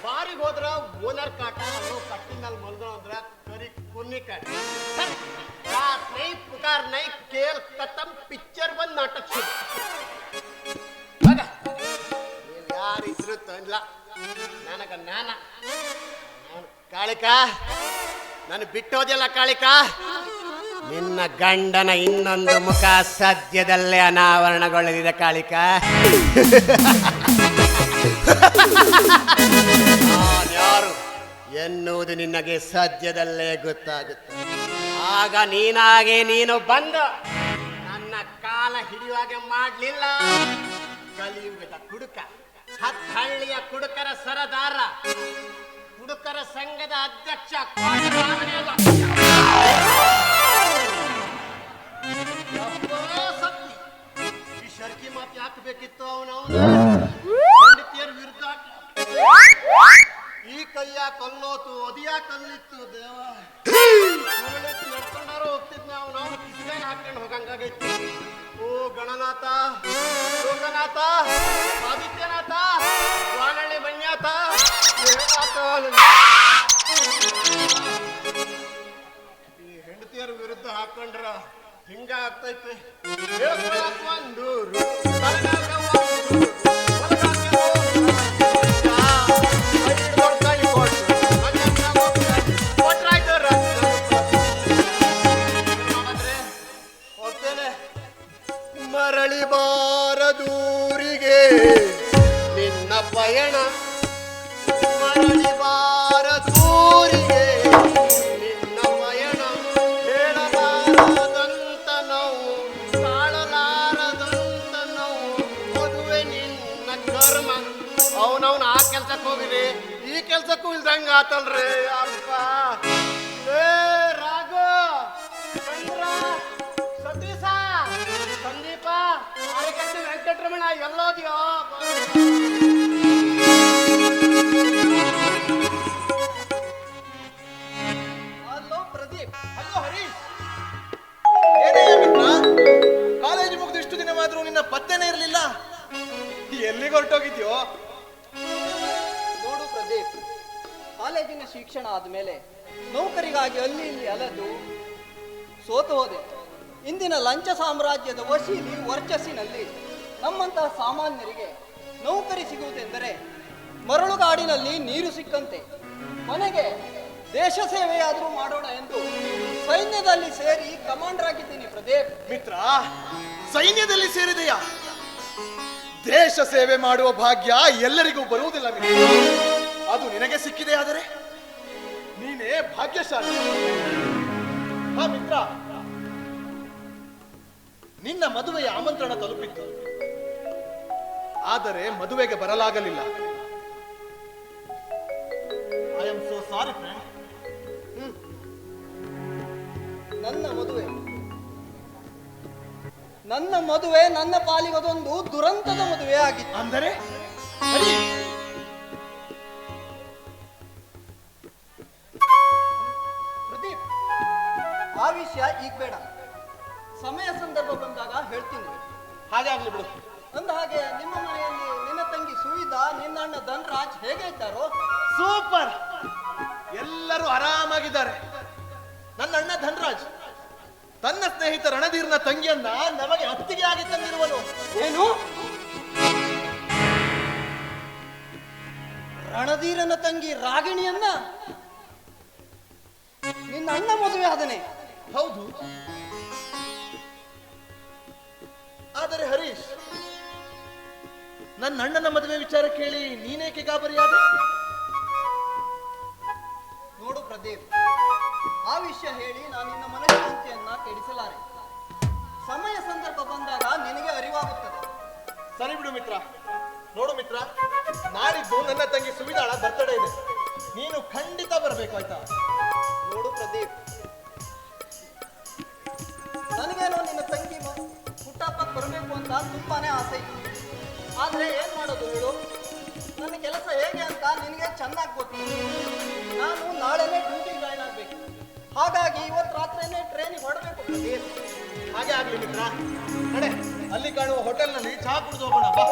ಬಾರಿಗೆ ಹೋದ್ರ ಓನರ್ ಕಾಟ, ಅನ್ನೋ ಕಟ್ಟಿನ ಮೇಲೆ ಮಲ್ಗೋ ಅಂದ್ರ ಕರಿ ಕುನ್ನಿ ಕಾಟ. ರಾತ್ ನೈ ಪುಕಾರ್ ನೈ ಕೇಲ್ ಕತಮ್ ಪಿಕ್ಚರ್ ಬಂದ್ ನಾಟಕ ಶುರು. ನೀವು ಯಾರಿದ್ರು ತಂದ್ಲ ನನಗ ನಾನ ಕಾಳಿಕ ನಾನು ಬಿಟ್ಟೋದಿಲ್ಲ ಕಾಳಿಕ. ನಿನ್ನ ಗಂಡನ ಇನ್ನೊಂದು ಮುಖ ಸದ್ಯದಲ್ಲೇ ಅನಾವರಣಗೊಳ್ಳಲಿದೆ ಕಾಳಿಕ. ಯಾರು ಎನ್ನುವುದು ನಿನಗೆ ಸದ್ಯದಲ್ಲೇ ಗೊತ್ತಾಗುತ್ತೆ. ಆಗ ನೀನು ಬಂದು ನನ್ನ ಕಾಲ ಹಿಡಿಯುವಾಗೆ ಮಾಡಲಿಲ್ಲ. ಕಲಿಯುಗದ ಕುಡುಕ, 10 ಹಳ್ಳಿಯ ಕುಡುಕರ ಸರದಾರ, ಕುಡುಕರ ಸಂಘದ ಅಧ್ಯಕ್ಷ ಈ ಶರ್ಕಿ ಮಾತು ಯಾಕೆ ಬೇಕಿತ್ತು? ಹೆಂಡತಿಯರ ವಿರುದ್ಧ ಈ ಕೈಯ ಕಲ್ಲೋತು ಅದಿಯ ಕಲ್ಲಿತ್ತು ದೇವ ನಡ್ಕೊಂಡಾರು ಹೋಗ್ತಿದ್ ನಾವು ಕಿಸ್ನಾಗ ಹಾಕೊಂಡು ಹೋಗಂಗಾಗೈತಿ. ಓ ಗಣನಾಥ, ಲೋಕನಾಥ, ಆದಿತ್ಯನಾಥ, ವಾನಳ್ಳಿ ಬನ್ಯಾತ, ಈ ಹೆಂಡತಿಯರ ವಿರುದ್ಧ ಹಾಕೊಂಡ್ರ ಹಿಂಗ ಆಗ್ತೈತಿ. ಒಂದೂರು ಮರಳಿ ಬಾರದೂರಿಗೆ ನಿನ್ನ ಪಯಣ, ಮರಳಿ ಬಾರದೂರಿಗೆ ನಿನ್ನ ಪಯಣ, ಹೇಳಲಾರದಂತ ನೋವು, ತಾಳಲಾರದಂತ ನೋವು, ಮದುವೆ ನಿನ್ನ ಕರ್ಮ. ಅವನವನ ಆ ಕೆಲ್ಸಕ್ಕೆ ಹೋಗಿರಿ, ಈ ಕೆಲ್ಸಕ್ಕೂ ಇಲ್ದಂಗ ಆತಲ್ರಿ ಅಪ್ಪ. ಏ ರಾಘು, ಚಂದ್ರ, ಸತೀಶ, ಸಂದೀಪ, ಅರಕಟ್ಟಿ ವೆಂಕಟರಮಣ ಎಲ್ಲೋದ್ಯೋ? ಹಲೋ ಪ್ರದೀಪ್. ಹಲೋ ಹರೀಶ್. ಏನಯ್ಯ ಮಿತ್ರ, ಕಾಲೇಜು ಮುಗಿದು ಇಷ್ಟು ದಿನವಾದ್ರೂ ನಿನ್ನ ಪತ್ತೆನೇ ಇರಲಿಲ್ಲ. ಎಲ್ಲಿಗೆ ಹೊರಟೋಗಿದ್ಯೋ? ನೋಡು ಪ್ರದೀಪ್, ಕಾಲೇಜಿನ ಶಿಕ್ಷಣ ಆದಮೇಲೆ ನೌಕರಿಗಾಗಿ ಅಲ್ಲಿ ಇಲ್ಲಿ ಅಲೆದು ಸೋತು ಹೋದೆ. ಇಂದಿನ ಲಂಚ ಸಾಮ್ರಾಜ್ಯದ ವಶೀಲಿ ವರ್ಚಸ್ಸಿನಲ್ಲಿ ನಮ್ಮಂತಹ ಸಾಮಾನ್ಯರಿಗೆ ನೌಕರಿ ಸಿಗುವುದೆಂದರೆ ಮರಳುಗಾಡಿನಲ್ಲಿ ನೀರು ಸಿಕ್ಕಂತೆ. ಮನೆಗೆ ದೇಶ ಸೇವೆಯಾದರೂ ಮಾಡೋಣ ಎಂದು ಸೈನ್ಯದಲ್ಲಿ ಸೇರಿ ಕಮಾಂಡರ್ ಆಗಿದ್ದೀನಿ ಪ್ರದೀಪ್. ಮಿತ್ರ, ಸೈನ್ಯದಲ್ಲಿ ಸೇರಿದೆಯಾ? ದೇಶ ಸೇವೆ ಮಾಡುವ ಭಾಗ್ಯ ಎಲ್ಲರಿಗೂ ಬರುವುದಿಲ್ಲ ಮಿತ್ರ. ಅದು ನಿನಗೆ ಸಿಕ್ಕಿದೆ ಆದರೆ ನೀನೇ ಭಾಗ್ಯಶಾಲಿ. ಹಾ ಮಿತ್ರ, ನಿನ್ನ ಮದುವೆಯ ಆಮಂತ್ರಣ ತಲುಪಿತ್ತು, ಆದರೆ ಮದುವೆಗೆ ಬರಲಾಗಲಿಲ್ಲ. I am so sorry friend. ನನ್ನ ಮದುವೆ ನನ್ನ ಪಾಲಿಗದೊಂದು ದುರಂತದ ಮದುವೆ ಆಗಿತ್ತು. ಅಂದರೆ ಪ್ರದೀಪ್, ಆ ವಿಷಯ ಈಗ ಬೇಡ, ಸಮಯ ಸಂದರ್ಭ ಬಂದಾಗ ಹೇಳ್ತೀನಿ. ಹಾಗೆ ಆಗ್ಲಿ ಬಿಡು. ಅಂದ ಹಾಗೆ ನಿಮ್ಮ ಮನೆಯಲ್ಲಿ ನಿನ್ನ ತಂಗಿ ಸುವಿಧಾ, ನಿನ್ನ ಅಣ್ಣ ಧನ್ರಾಜ್ ಹೇಗೆ ಇದ್ದಾರೋ? ಸೂಪರ್, ಎಲ್ಲರೂ ಆರಾಮಾಗಿದ್ದಾರೆ. ನನ್ನ ಅಣ್ಣ ಧನ್ರಾಜ್ ತನ್ನ ಸ್ನೇಹಿತ ರಣಧೀರ್ನ ತಂಗಿಯನ್ನ ನಮಗೆ ಅತ್ತಿಗೆ ಆಗಿ ತಂದಿರುವನು. ಏನು? ರಣಧೀರನ ತಂಗಿ ರಾಗಿಣಿಯನ್ನ ನಿನ್ನ ಅಣ್ಣ ಮದುವೆ ಆದನೆ? ಹೌದು. ಆದರೆ ಹರೀಶ್, ನನ್ನ ಅಣ್ಣನ ಮದುವೆ ವಿಚಾರ ಕೇಳಿ ನೀನೇಕೆ ಗಾಬರಿಯಾದೆ? ನೋಡು ಪ್ರದೀಪ್, ಆ ವಿಷಯ ಹೇಳಿ ನಾನು ನಿನ್ನ ಮನಃಶಾಂತಿಯನ್ನ ಕೆಡಿಸಲಾರೆ. ಸಮಯ ಸಂದರ್ಭ ಬಂದಾಗ ನಿನಗೆ ಅರಿವಾಗುತ್ತದೆ. ಸರಿ ಬಿಡು ಮಿತ್ರ. ನೋಡು ಮಿತ್ರ, ನಾಡಿದ್ದು ನನ್ನ ತಂಗಿ ಸುವಿದಾಳ ಬರ್ತಡೇ ಇದೆ. ನೀನು ಖಂಡಿತ ಬರಬೇಕು, ಆಯ್ತಾ? ನೋಡು ಪ್ರದೀಪ್, ನನಗೇನೋ ನಿನ್ನ ತಂಗಿ ಹುಟ್ಟಹಬ್ಬಕ್ಕೆ ಬರಬೇಕು ಅಂತ ತುಂಬಾನೇ ಆಸೆ ಇತ್ತು. ಆದ್ರೆ ಏನ್ ಮಾಡೋದು ಹೇಳು, ನನ್ನ ಕೆಲಸ ಹೇಗೆ ಅಂತ ನಿನಗೆ ಚೆನ್ನಾಗಿ ಗೊತ್ತು. ನಾನು ನಾಳೆನೇ ಡ್ಯೂಟಿ ಜಾಯ್ನ್ ಆಗ್ಬೇಕು. ಹಾಗಾಗಿ ಇವತ್ತು ರಾತ್ರಿನೇ ಟ್ರೈನಿಗೆ ಹೊರಡಬೇಕು ಪ್ರದೀಪ್. ಹಾಗೆ ಆಗ್ಲಿ ಮಿತ್ರ. ನಡೆ, ಅಲ್ಲಿ ಕಾಣುವ ಹೋಟೆಲ್ನಲ್ಲಿ ಚಹಾ ಕುಡಿದು ಹೋಗೋಣ ಬಾ.